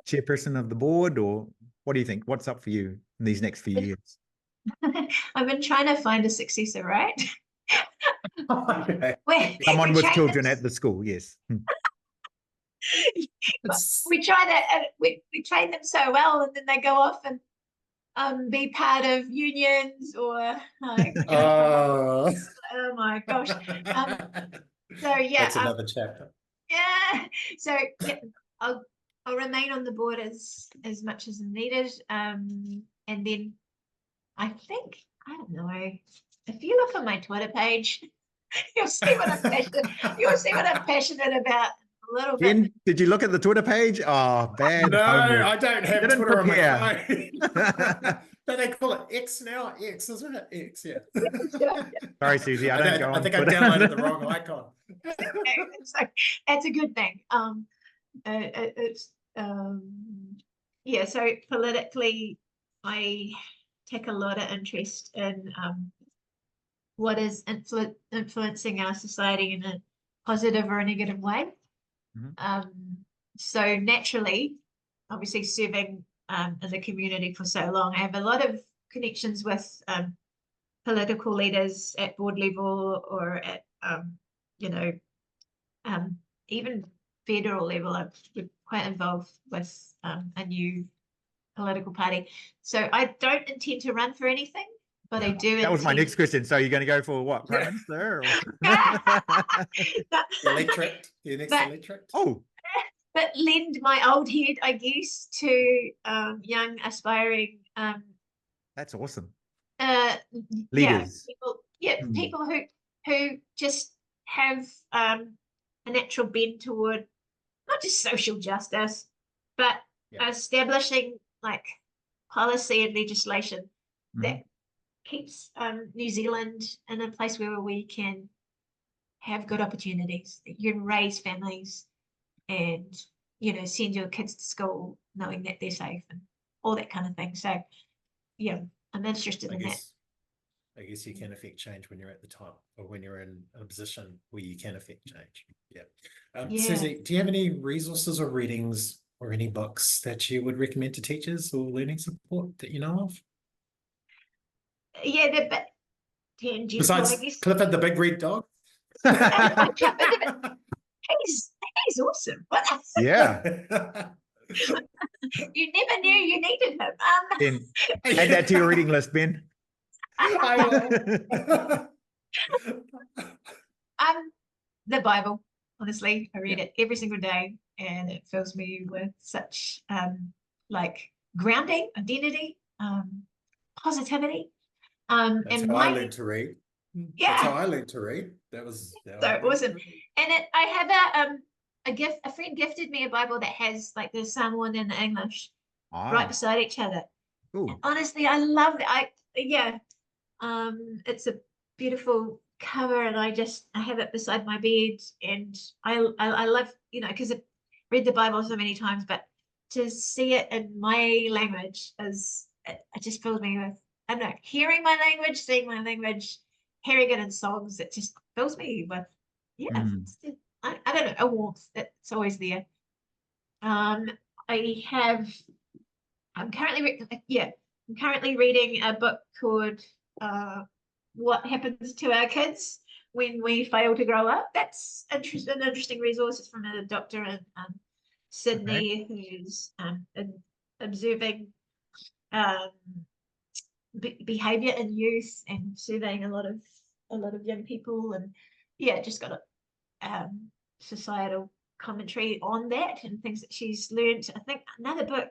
chairperson of the board, or what do you think? What's up for you in these next few years? I've been trying to find a successor, right? Okay. Someone with children at the school, yes. We try that, and we train them so well, and then they go off and be part of unions or like Oh my gosh. So yeah, that's another chapter. yeah. So yeah, I'll remain on the board as much as needed. And then I think, I don't know, if you look on my Twitter page, you'll see what I'm passionate about a little bit. Ben, did you look at the Twitter page? Oh, bad. No, homework. I don't have Didn't Twitter on my prepare. phone. Don't they call it X now? X, isn't it? X, yeah. Sorry, Susie, I don't go on think Twitter. I downloaded the wrong icon. So that's a good thing. It's yeah. So politically, I take a lot of interest in what is influencing our society in a positive or a negative way. So naturally, obviously serving in the community for so long, I have a lot of connections with political leaders at board level or at even federal level. I'm quite involved with a new political party. So I don't intend to run for anything, but I do. That was my next question. So you're going to go for what, Prime Minister? Or? Electorate. Your next electorate. Oh. But lend my old head, I guess, to young aspiring. That's awesome. Leaders. Yeah, people who just have a natural bend toward not just social justice, but establishing like policy and legislation that keeps New Zealand in a place where we can have good opportunities. You can raise families and send your kids to school knowing that they're safe and all that kind of thing. So yeah, I'm interested in that. I guess you can affect change when you're at the top, or when you're in a position where you can affect change. Susie, do you have any resources or readings or any books that you would recommend to teachers or learning support that you know of? Yeah, they're a bit tangential, besides I guess. Clifford the big red dog. He's awesome. Yeah. You never knew you needed him. Ben, add that to your reading list, Ben. I will. The Bible. Honestly, I read it every single day, and it fills me with such like grounding, identity, positivity. That's and how I learned to read. Yeah, that's how I learned to read. That was so awesome. And I have a gift. A friend gifted me a Bible that has like the Samoan and the English right beside each other. Honestly, I love it. It's a beautiful cover, and I have it beside my bed, and I love, because I've read the Bible so many times, but to see it in my language it just fills me with, I don't know, hearing my language, seeing my language, hearing it in songs. It just fills me with I don't know, a warmth. It's always there. I'm currently reading a book called What Happens to Our Kids When We Fail to Grow Up. That's an interesting resource. It's from a doctor in Sydney who's observing behavior in youth and surveying a lot of young people, and just got a societal commentary on that and things that she's learned. I think another book,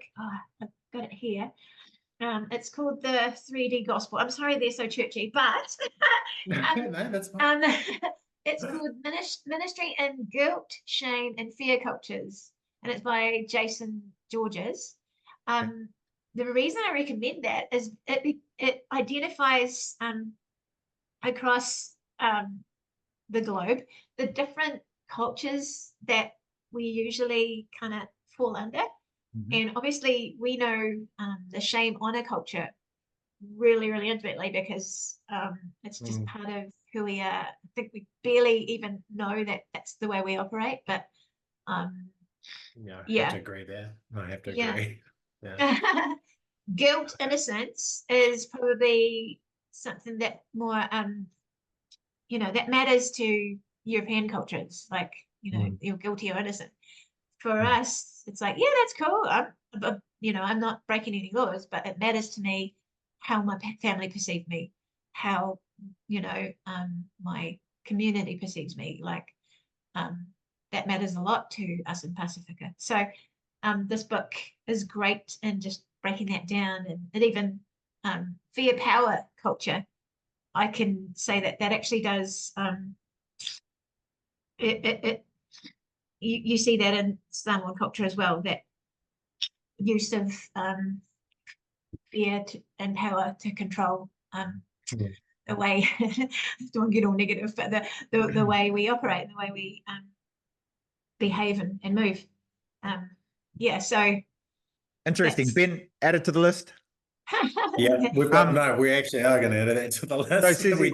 I've got it here. It's called The 3D Gospel. I'm sorry they're so churchy, but no, that's fine. It's called Ministry in Guilt, Shame, and Fear Cultures, and it's by Jason Georges. the reason I recommend that is it identifies across the globe the different cultures that we usually kind of fall under. And obviously we know the shame honor culture really, really intimately, because it's just part of who we are. I think we barely even know that that's the way we operate, but yeah, I have to agree there. I have to agree. Yeah. Guilt, in a sense, is probably something that more that matters to European cultures, like you're guilty or innocent. For us, it's like, yeah, that's cool. I'm not breaking any laws, but it matters to me how my family perceive me, how my community perceives me. Like that matters a lot to us in Pacifica. So this book is great in just breaking that down, and it even fear power culture. I can say that actually does you see that in Samoan culture as well, that use of fear and power to control the way don't get all negative, but the way we operate, the way we behave and move. So interesting. Ben, add it to the list. Yeah, we've got we actually are going to add that to the list. So Susie,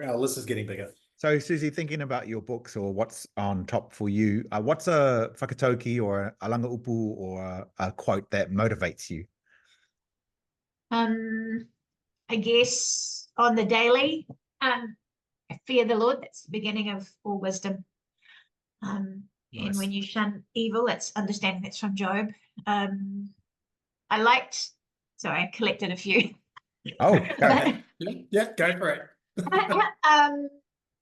our list is getting bigger. So Susie, thinking about your books or what's on top for you, what's a whakatauki or a langa upu or a quote that motivates you? I guess on the daily, fear the Lord, that's the beginning of all wisdom. And when you shun evil, it's understanding. That's from Job. I collected a few. Oh, yeah, go for it.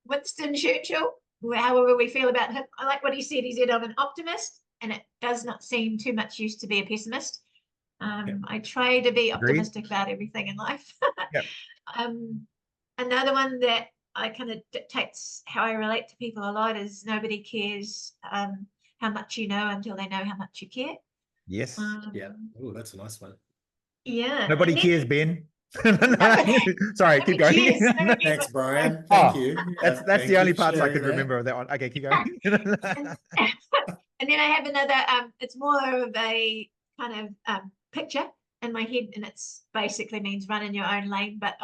Winston Churchill, however we feel about him, I like what he said. He said, I'm an optimist, and it does not seem too much use to be a pessimist. I try to be optimistic about everything in life. Another one that I kind of dictates how I relate to people a lot is nobody cares how much you know until they know how much you care. Yes. Oh, that's a nice one. Yeah. Nobody cares, Ben. Sorry, keep going. Thanks, Brian. Thank you. That's the only parts I could remember of that one. Okay, keep going. And then I have another, it's more of a kind of picture in my head, and it's basically means run in your own lane. But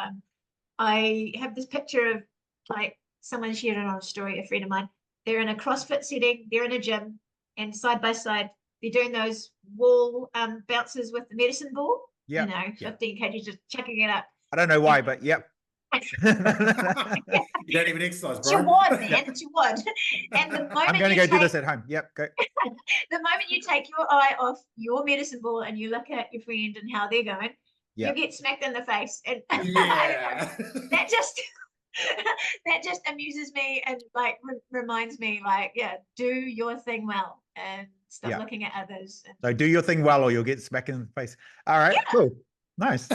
I have this picture of, like, someone shared it on a story, a friend of mine. They're in a CrossFit setting, they're in a gym, and side by side, they're doing those wall bounces with the medicine ball. 15 kg, just chucking it up. I don't know why, but yep. You don't even exercise, bro. It's your wad, man. It's your wad. And the moment I'm going to go do this at home. Yep, go. The moment you take your eye off your medicine ball and you look at your friend and how they're going, you get smacked in the face. And that just amuses me and reminds me, do your thing well and stop looking at others. So do your thing well, or you'll get smacked in the face. All right, cool. Nice.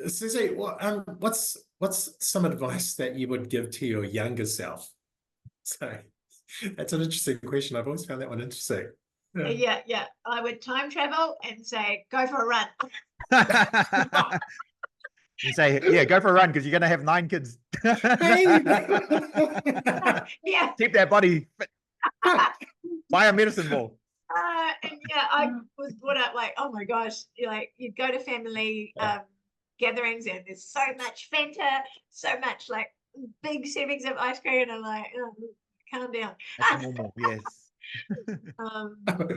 Susie, what's some advice that you would give to your younger self? So that's an interesting question. I've always found that one interesting. Yeah. I would time travel and say, go for a run. You say, go for a run because you're going to have 9 kids. Keep that body fit. Buy a medicine ball. I was brought up oh my gosh, you'd go to family gatherings and there's so much Fanta, so much big servings of ice cream, and I'm like, oh, calm down. That's normal, yes. But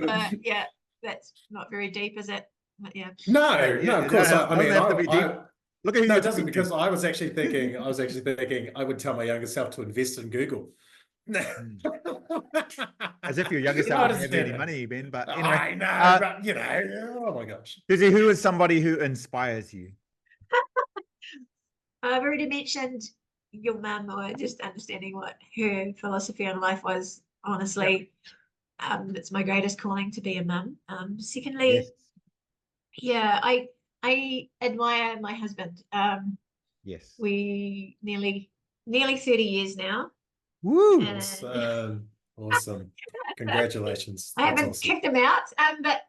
that's not very deep, is it? But no, of course. I mean, look at who it doesn't, because I was actually thinking I would tell my younger self to invest in Google. As if your younger self didn't have any money, Ben. But anyway, I know, but oh my gosh. Susie, who is somebody who inspires you? I've already mentioned your mum, or just understanding what her philosophy on life was. Honestly, it's my greatest calling to be a mum. Secondly, I admire my husband. Yes. We nearly 30 years now. Woo! Awesome. Congratulations. I haven't kicked him out, but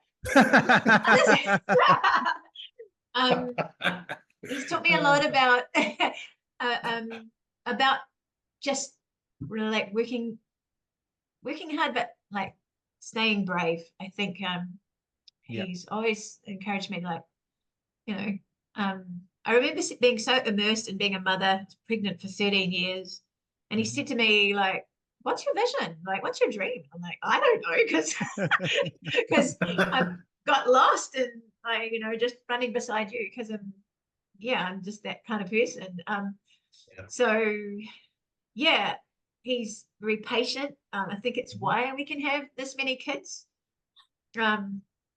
He's taught me a lot about about just really like working hard, but like staying brave. I think he's always encouraged me, like, you know, I remember being so immersed in being a mother, pregnant for 13 years, and he said to me, like, what's your vision? Like, what's your dream? I'm like, I don't know, because I got lost in, like, you know, just running beside you, because I'm just that kind of person. So yeah, he's very patient. I think it's why we can have this many kids.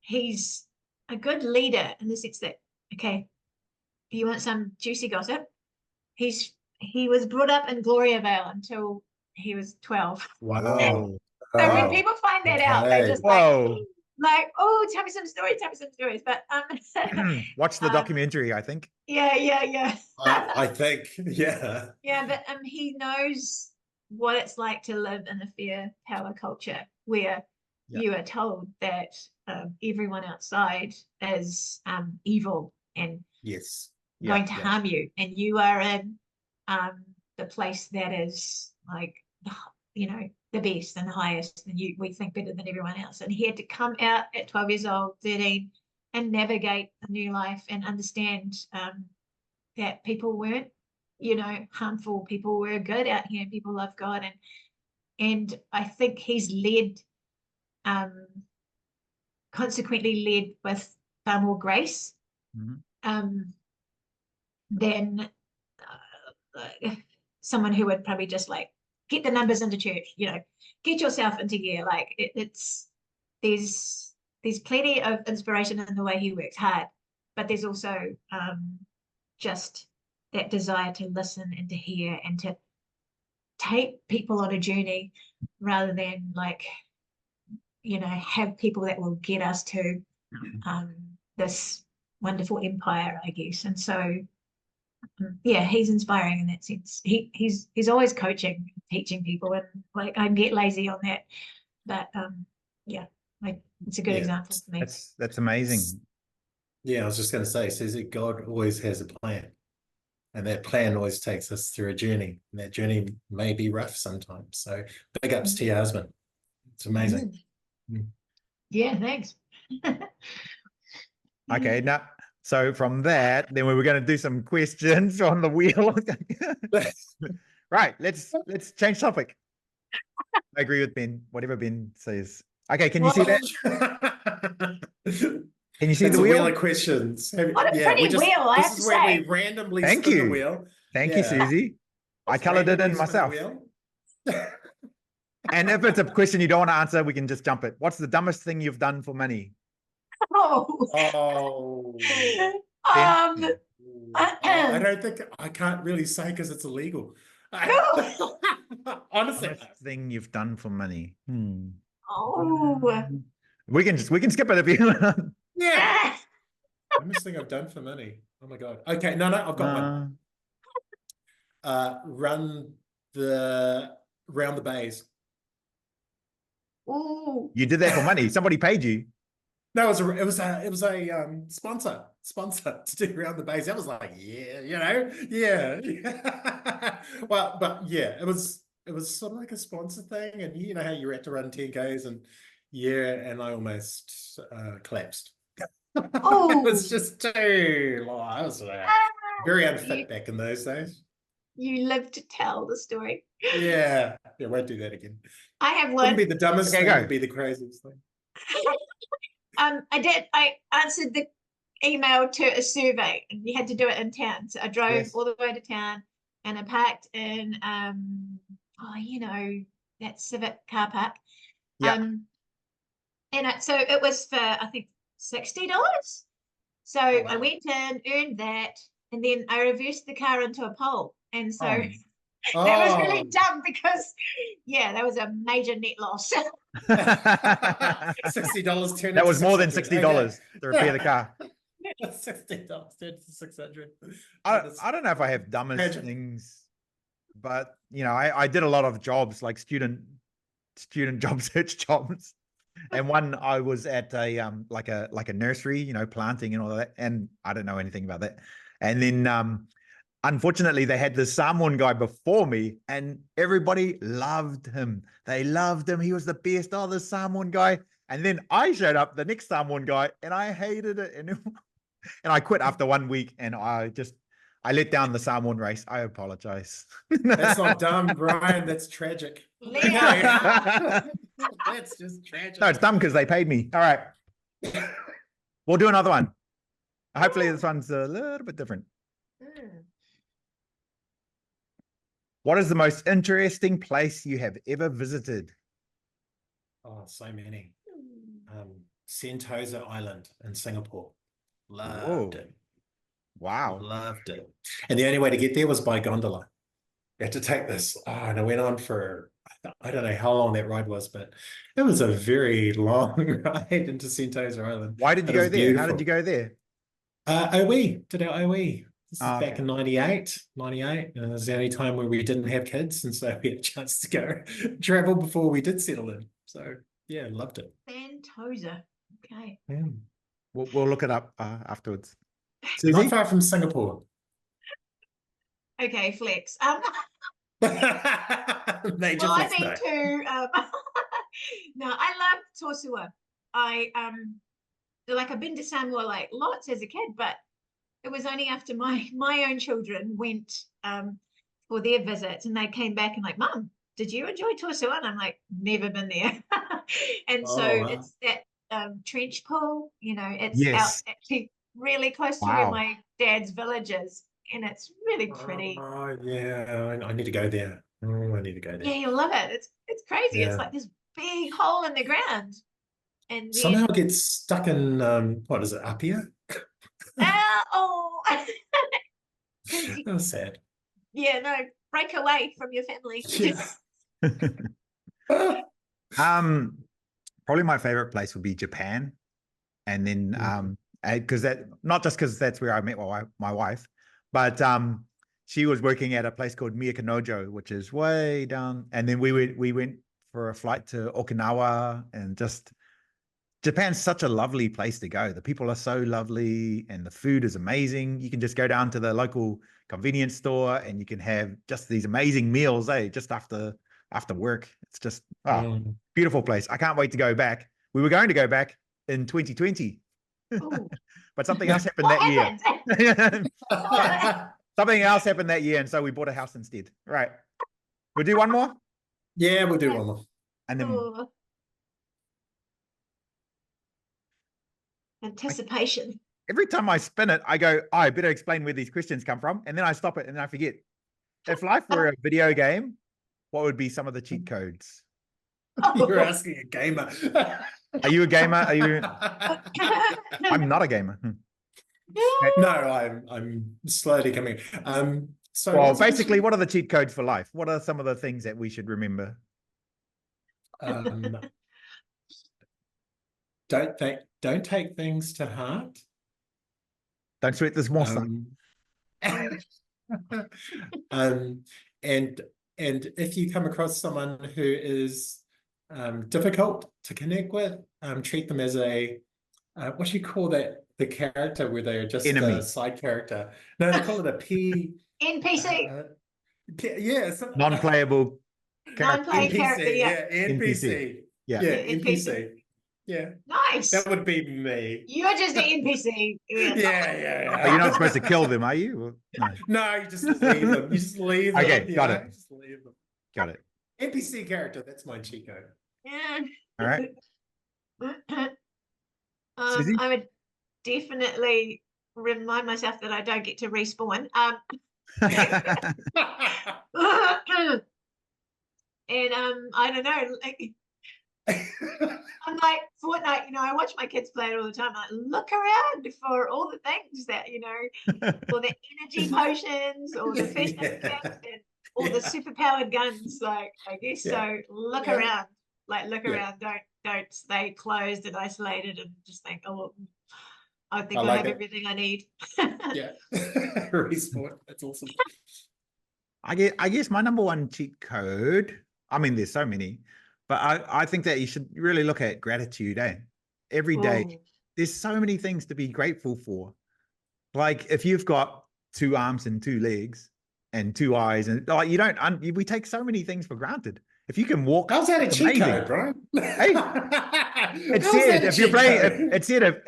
He's a good leader in the sense that, okay, if you want some juicy gossip, he was brought up in Gloriavale until he was 12. Wow. So when people find that out, they just Whoa. like, oh, tell me some stories. But watch the documentary, I think. Yeah. I think, yeah. Yeah, but he knows what it's like to live in a fair power culture where you are told that everyone outside is evil and going to harm you, and you are in the place that is like, you know, the best and the highest, and we think better than everyone else. And he had to come out at 12 years old, 13, and navigate a new life and understand that people weren't, you know, harmful. People were good out here, and people love God. And I think he's led, consequently led with far more grace than someone who would probably just like get the numbers into church, you know, get yourself into gear. Like there's plenty of inspiration in the way he works hard, but there's also just that desire to listen and to hear and to take people on a journey rather than, like, you know, have people that will get us to this wonderful empire, I guess. And so yeah, he's inspiring in that sense. He's always coaching, teaching people, and like I get lazy on that, but yeah, like it's a good example for me. That's amazing. Yeah, I was just going to say, says that God always has a plan, and that plan always takes us through a journey, and that journey may be rough sometimes. So big ups to your husband. It's amazing. Yeah, thanks. Okay, now, so from that, then we were going to do some questions on the wheel. Right, let's change topic. I agree with Ben, whatever Ben says. Okay, can you see that? Can you see the wheel? Wheel of questions. What a pretty wheel, I have to say. Where we randomly spin the wheel. Thank you, Susie. I colored it in myself. And if it's a question you don't want to answer, we can just jump it. What's the dumbest thing you've done for money? I don't think I can't really say because it's illegal. Honestly, dumbest thing you've done for money. We can skip it if you want. Yeah. Dumbest thing I've done for money. Oh my god. Okay, no, I've got one. Round the bays. Ooh. You did that for money. Somebody paid you. No, it was a sponsor to do around the bays. That was like, Well, but yeah, it was sort of like a sponsor thing, and you know how you had to run 10Ks, and and I almost collapsed. Oh, it was just too. I was very unfit back in those days. You live to tell the story. Yeah, won't do that again. I have one. Wouldn't be the dumbest thing, it'd be the craziest thing. I answered the email to a survey, and you had to do it in town. So I drove all the way to town, and I parked in that civic car park. So it was for, I think, $60. So I went in, earned that, and then I reversed the car into a pole. And so that was really dumb because, that was a major net loss. $60 that was more than $60 to repair the car. $60 turned to $600. I don't know if I have dumbest things, but you know, I did a lot of jobs, like student job search jobs, and one I was at a like a nursery, you know, planting and all that, and I don't know anything about that. And then unfortunately, they had the Samoan guy before me, and everybody loved him. They loved him. He was the best. Oh, the Samoan guy. And then I showed up, the next Samoan guy, and I hated it. And I quit after 1 week, and I let down the Samoan race. I apologize. That's not dumb, Brian. That's tragic. Leo. That's just tragic. No, it's dumb because they paid me. All right. We'll do another one. Hopefully this one's a little bit different. What is the most interesting place you have ever visited? Oh, so many. Sentosa Island in Singapore. Loved it. Wow. Loved it. And the only way to get there was by gondola. You had to take this. Oh, and I went on for, I don't know how long that ride was, but it was a very long ride into Sentosa Island. Why did you go there? How did you go there? OE, did our OE. This is back okay. in 98. And it was the only time where we didn't have kids. And so we had a chance to go travel before we did settle in. So yeah, loved it. Sentosa. Okay. Yeah. We'll look it up afterwards. Not far from Singapore. Okay, flex. Major Well, I've flex, been no. to no, I love Tosua. I've been to Samoa like lots as a kid, but it was only after my own children went for their visits, and they came back and like, Mum, did you enjoy Tosua? And I'm like, never been there. And so wow. it's that trench pool, you know, it's Yes. out actually really close to where my dad's village is, and it's really pretty. Oh yeah, I need to go there. I need to go there. Yeah, you'll love it. It's crazy. Yeah. It's like this big hole in the ground, and Somehow it gets stuck in what is it, Apia? oh, That was sad. yeah, no, break away from your family. Yeah. Probably my favorite place would be Japan, and then because that not just because that's where I met my wife, but she was working at a place called Miyakanojo, which is way down, and then we went for a flight to Okinawa, and just Japan's such a lovely place to go. The people are so lovely, and the food is amazing. You can just go down to the local convenience store, and you can have just these amazing meals, just after work. It's just beautiful place. I can't wait to go back. We were going to go back in 2020, but something else happened that year. Something else happened that year, and so we bought a house instead. Right. We'll do one more? Yeah, we'll do one more. And then anticipation. Every time I spin it, I go, I better explain where these questions come from, and then I stop it and then I forget. If life were a video game, what would be some of the cheat codes? You're asking a gamer. Are you a gamer? Are you? I'm not a gamer. No, I'm slowly coming. So well, basically, what are the cheat codes for life? What are some of the things that we should remember? Don't take things to heart. Don't sweat this morsel. And if you come across someone who is difficult to connect with, treat them as a what do you call that? The character where they are just enemy. A side character. No, they call it a NPC. Yeah, non-playable character. Non-playing character. Yeah. NPC. Yeah, NPC. Yeah. Nice. That would be me. You're just an NPC. Yeah. But you're not supposed to kill them, are you? No, you just leave them. You just leave them. Okay, got it. Just leave them. Got it. NPC character, that's my cheat code. Yeah. All right. I would definitely remind myself that I don't get to respawn. And I don't know, like I'm like Fortnite, I watch my kids play it all the time. I look around for all the things that, or the energy potions or the fish or the superpowered guns. Like, I guess so. Look around, around. Don't stay closed and isolated and just think, oh, I think I have everything I need. Yeah. Respawn. That's awesome. I guess my number one cheat code, I mean, there's so many, But I think that you should really look at gratitude, eh? Every day. Oh, There's so many things to be grateful for. Like if you've got 2 arms and 2 legs and 2 eyes, and like you don't, we take so many things for granted. If you can walk, How's that a it's cheat amazing. code, Brian? Hey, it How's said that a if you're cheat playing, code?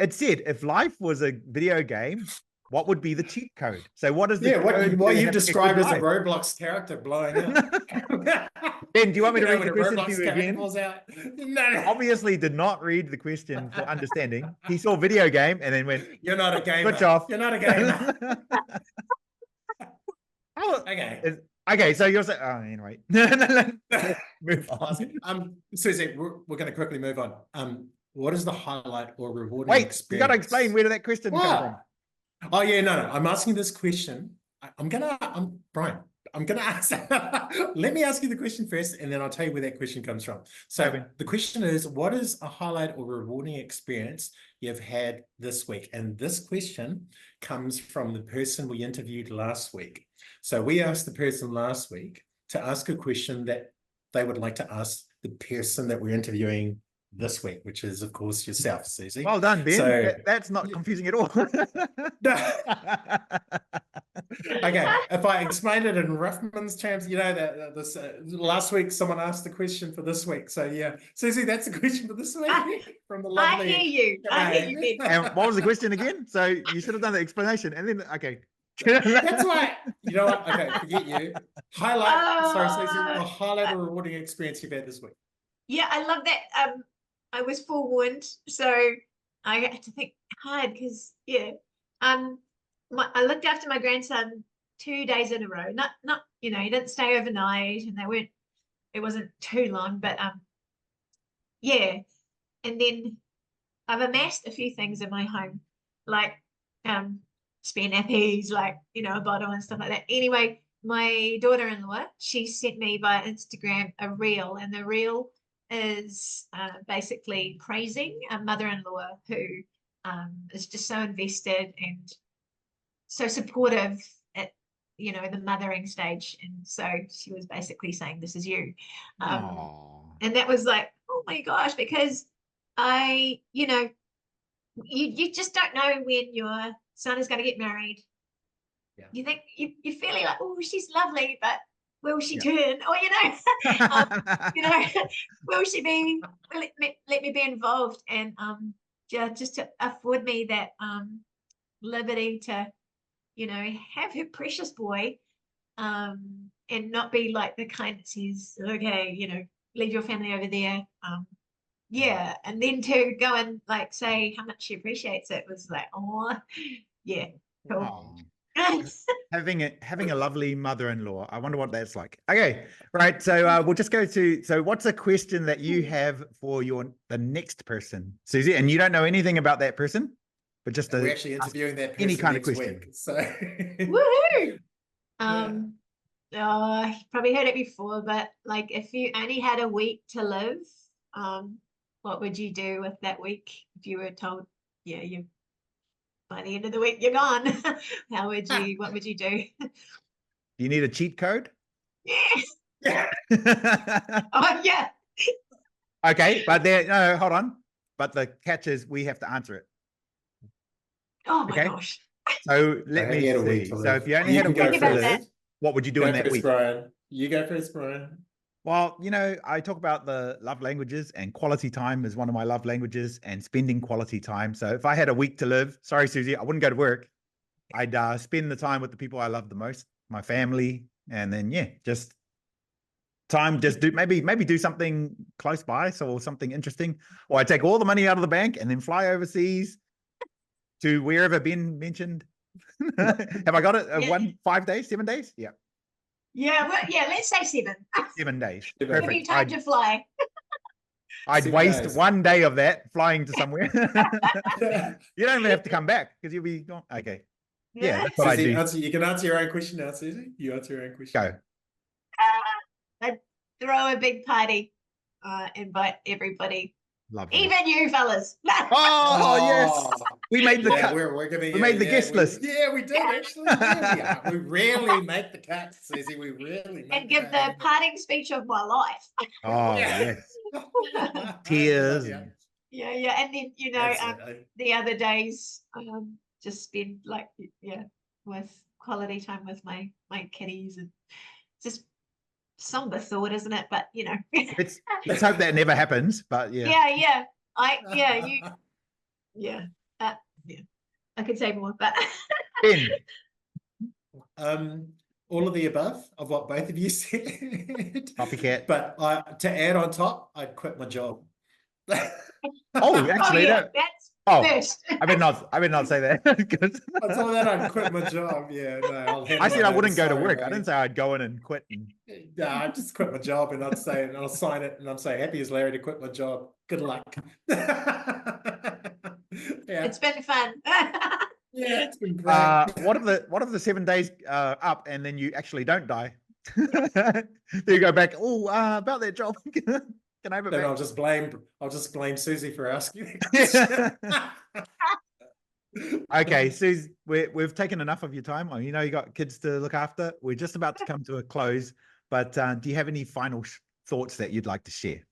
it said if life was a video game, what would be the cheat code? So what is the Yeah, code what to you've having a good described as a life? Roblox character blowing up. Ben, do you want me to read when the a question to Roblox you character again? falls out. No. Obviously did not read the question for understanding. He saw video game and then went, You're not a gamer. switch off. You're not a gamer. Oh, Okay. okay, so you're saying, oh, anyway. Move on. Susie, we're going to quickly move on. What is the highlight or rewarding Wait, experience? you got to explain where did that question come from? Oh yeah, no. I'm asking this question. Brian, I'm gonna ask. Let me ask you the question first, and then I'll tell you where that question comes from. So Okay. the question is, what is a highlight or rewarding experience you've had this week? And this question comes from the person we interviewed last week. So we asked the person last week to ask a question that they would like to ask the person that we're interviewing this week, which is of course yourself, Susie. Well done, Ben. So that's not confusing at all. Okay, if I explain it in Ruffman's terms, you know that this last week someone asked the question for this week. So yeah, Susie, that's the question for this week from the I lovely. hear you. I hear you, Ben. And what was the question again? So you should have done the explanation and then, okay. That's why, you know what? Okay, forget you. Highlight, sorry, Susie, a Oh. highlight or rewarding experience you've had this week. Yeah, I love that. I was forewarned, so I had to think hard because yeah. I looked after my grandson 2 days in a row. Not he didn't stay overnight, and it wasn't too long, but yeah. And then I've amassed a few things in my home, like spare nappies, like a bottle and stuff like that. Anyway, my daughter-in-law, she sent me via Instagram a reel, and the reel is basically praising a mother-in-law who is just so invested and so supportive at the mothering stage. And so she was basically saying, this is you. And that was like, oh my gosh, because you just don't know when your son is going to get married. Yeah. You think you're feeling like, oh, she's lovely, but will she Yeah. turn? Or will she be? Let me be involved, and just to afford me that liberty to have her precious boy, and not be like the kind that says, okay, leave your family over there. Yeah, and then to go and like say how much she appreciates it was like, oh, yeah, cool. Having a lovely mother-in-law. I wonder what that's like. Okay, right. So we'll just go to. So what's a question that you have for the next person, Susie? And you don't know anything about that person, but just we're actually interviewing that person any kind of next question. week, so Woohoo! Oh, you probably heard it before, but like if you only had a week to live, what would you do with that week if you were told, yeah, by the end of the week you're gone? What would you do? Do you need a cheat code? Yes. Oh yeah. Okay, but no, hold on. But the catch is we have to answer it. Oh my Okay. gosh. So let me see. So if you only had a week to live, what would you do in that week? Brian. You go first, Brian. Well, I talk about the love languages, and quality time is one of my love languages, and spending quality time. So if I had a week to live, sorry, Susie, I wouldn't go to work. I'd spend the time with the people I love the most, my family, and then just do maybe do something close by, so something interesting. Or I take all the money out of the bank and then fly overseas to wherever Ben mentioned. Have I got it? 5 days, 7 days? Yeah. Yeah, well, yeah, let's say 7. 7 days. Give Give you Perfect. time to fly. I'd 7 waste days. 1 day of that flying to somewhere. You don't even have to come back because you'll be gone. Okay. Yeah, that's what I do. You can answer your own question now, Susie. You answer your own question. Go. I'd throw a big party, invite everybody, Lovely. Even you fellas. Oh, yes. We made the cut. We're gonna, We made the guest list. Yeah, we did actually. Yeah, we rarely make the cut, Susie. We rarely make And give cut the either. parting speech of my life. Oh, Yeah. yes. Tears. Yeah. Yeah. And then, Absolutely. the other days, just spend like, with quality time with my kitties, and just somber thought, isn't it? But Let's hope that never happens. But yeah. yeah. Yeah. I could say more, but Ben. All of the above of what both of you said. Copycat. But to add on top, I'd quit my job. Oh, actually, that's first. I better not say that. I told that I'd quit my job. Yeah, no. I said I wouldn't go to work. I didn't say I'd go in and quit. No, I'd just quit my job, and I'd say, and I'll sign it, and I'd say, happy as Larry to quit my job. Good luck. Yeah. It's been fun. Yeah, it's been great. What if the 7 days up and then you actually don't die? Then you go back. Oh, about that job. Can I have it Then back? I'll just blame Susie for asking that question. Okay, Suze, we've taken enough of your time. You got kids to look after. We're just about to come to a close, but do you have any final thoughts that you'd like to share?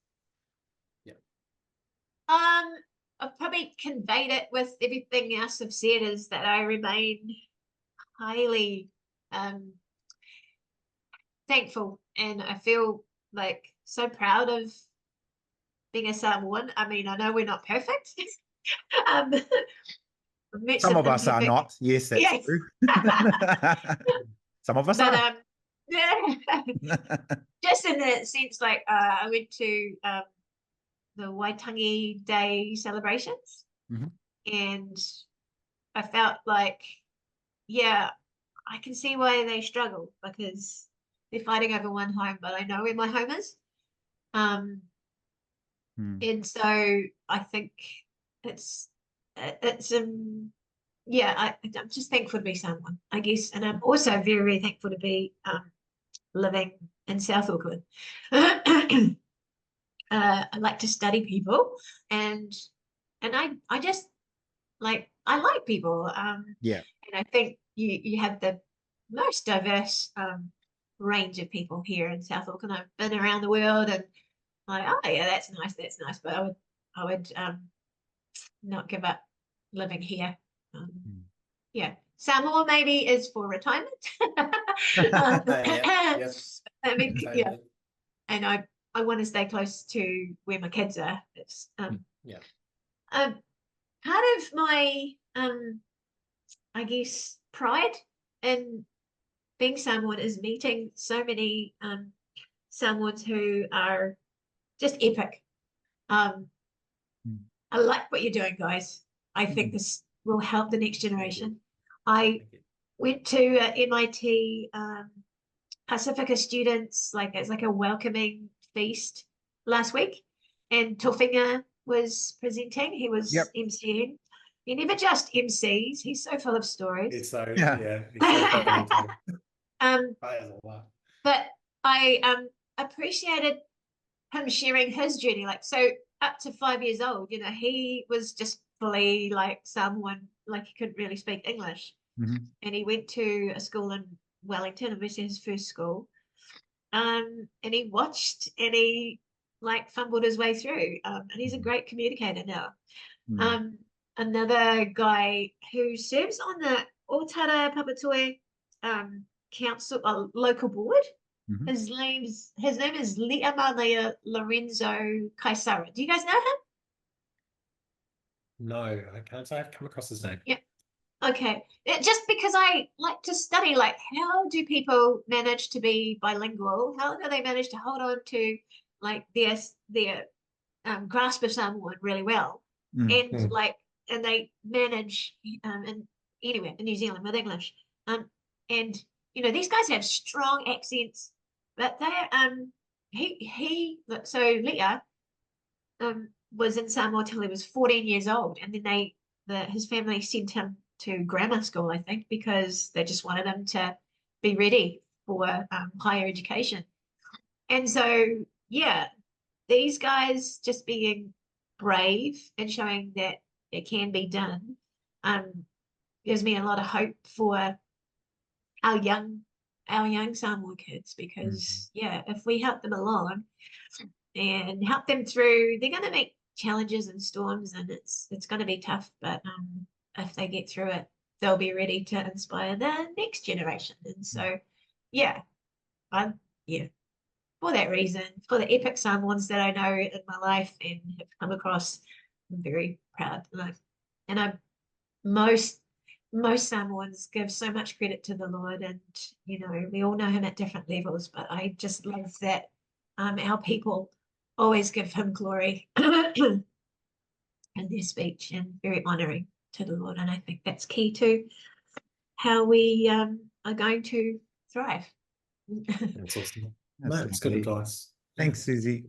I've probably conveyed it with everything else I've said, is that I remain highly thankful, and I feel like so proud of being a Samoan. I mean, I know we're not perfect. Some of us are not. Yes, that's true. Some of us are. Just in the sense, like, I went to the Waitangi Day celebrations, and I felt like, I can see why they struggle, because they're fighting over one home, but I know where my home is. And so I think I'm just thankful to be someone, I guess, and I'm also very, very thankful to be living in South Auckland. I like to study people, and I just I like people. And I think you have the most diverse range of people here in South Auckland. I've been around the world, and that's nice, but I would not give up living here. Samoa maybe is for retirement. Yes. I mean, and I want to stay close to where my kids are. It's part of my I guess pride in being Samoan is meeting so many Samoans who are just epic. I like what you're doing, guys. I think this will help the next generation. I went to MIT Pacifica students, it's like a welcoming feast last week, and Tofinga was presenting. He was emceeing. He never just MCs. He's so full of stories. He's so he's so funny too. But I appreciated him sharing his journey. So up to 5 years old, he was just fully someone he couldn't really speak English, and he went to a school in Wellington, obviously his first school, and he watched and he fumbled his way through, and he's a great communicator now. Another guy who serves on the Otara Papatoe council, local board. His name is Liamalea Lorenzo Kaisara. Do you guys know him? No, I can't say I've come across his name. Yeah. Okay. Just because I like to study, how do people manage to be bilingual? How do they manage to hold on to their grasp of Samoan really well? And and they manage anywhere in New Zealand with English. And these guys have strong accents, but so Leah was in Samoa till he was 14 years old, and then his family sent him to grammar school, I think, because they just wanted him to be ready for higher education. And so these guys just being brave and showing that it can be done, gives me a lot of hope for our young Samoa kids, because yeah, if we help them along and help them through, they're going to make challenges and storms, and it's going to be tough, but if they get through it, they'll be ready to inspire the next generation. And so yeah, for that reason, for the epic Samoans that I know in my life and have come across, I'm very proud. And most Samoans give so much credit to the Lord, and we all know him at different levels, but I just love that our people always give him glory in their speech, and very honoring to the Lord. And I think that's key to how we are going to thrive. That's awesome. That's good lovely. advice. Thanks, Susie.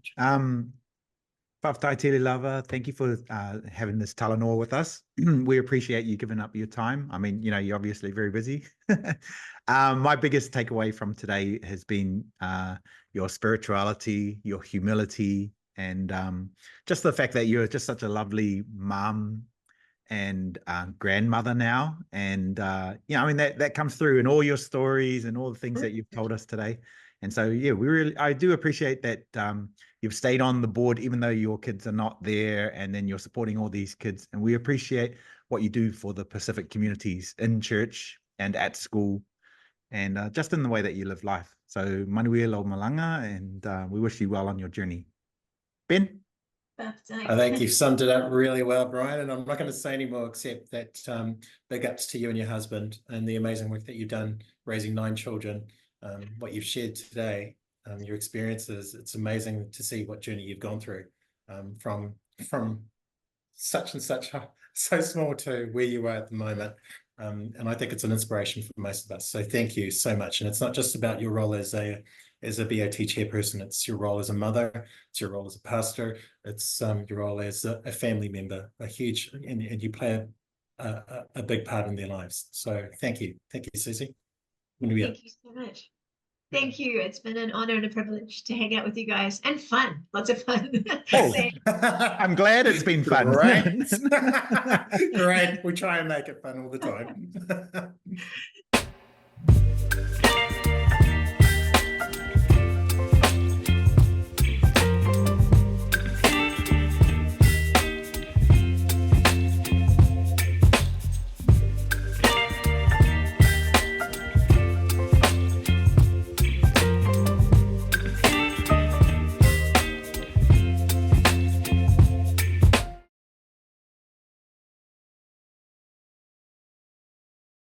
Whaftai lava, thank you for having this talanoa with us. We appreciate you giving up your time. I mean, you're obviously very busy. My biggest takeaway from today has been your spirituality, your humility, and just the fact that you're just such a lovely mom and grandmother now. And I mean, that comes through in all your stories and all the things that you've told us today. And so, yeah, I do appreciate that you've stayed on the board, even though your kids are not there, and then you're supporting all these kids. And we appreciate what you do for the Pacific communities in church and at school, and just in the way that you live life. So, Manurewa Malanga, and we wish you well on your journey. Ben? I think you've summed it up really well, Brian, and I'm not going to say any more except that big ups to you and your husband and the amazing work that you've done raising 9 children. What you've shared today, your experiences, it's amazing to see what journey you've gone through from such and such, so small to where you are at the moment. And I think it's an inspiration for most of us. So thank you so much. And it's not just about your role as a BOT chairperson, it's your role as a mother, it's your role as a pastor, it's your role as a family member, and you play a big part in their lives. So thank you, Susie. Thank you so much. Thank you. It's been an honor and a privilege to hang out with you guys, and fun, lots of fun. Oh, I'm glad it's been fun. Great. Great. We try and make it fun all the time.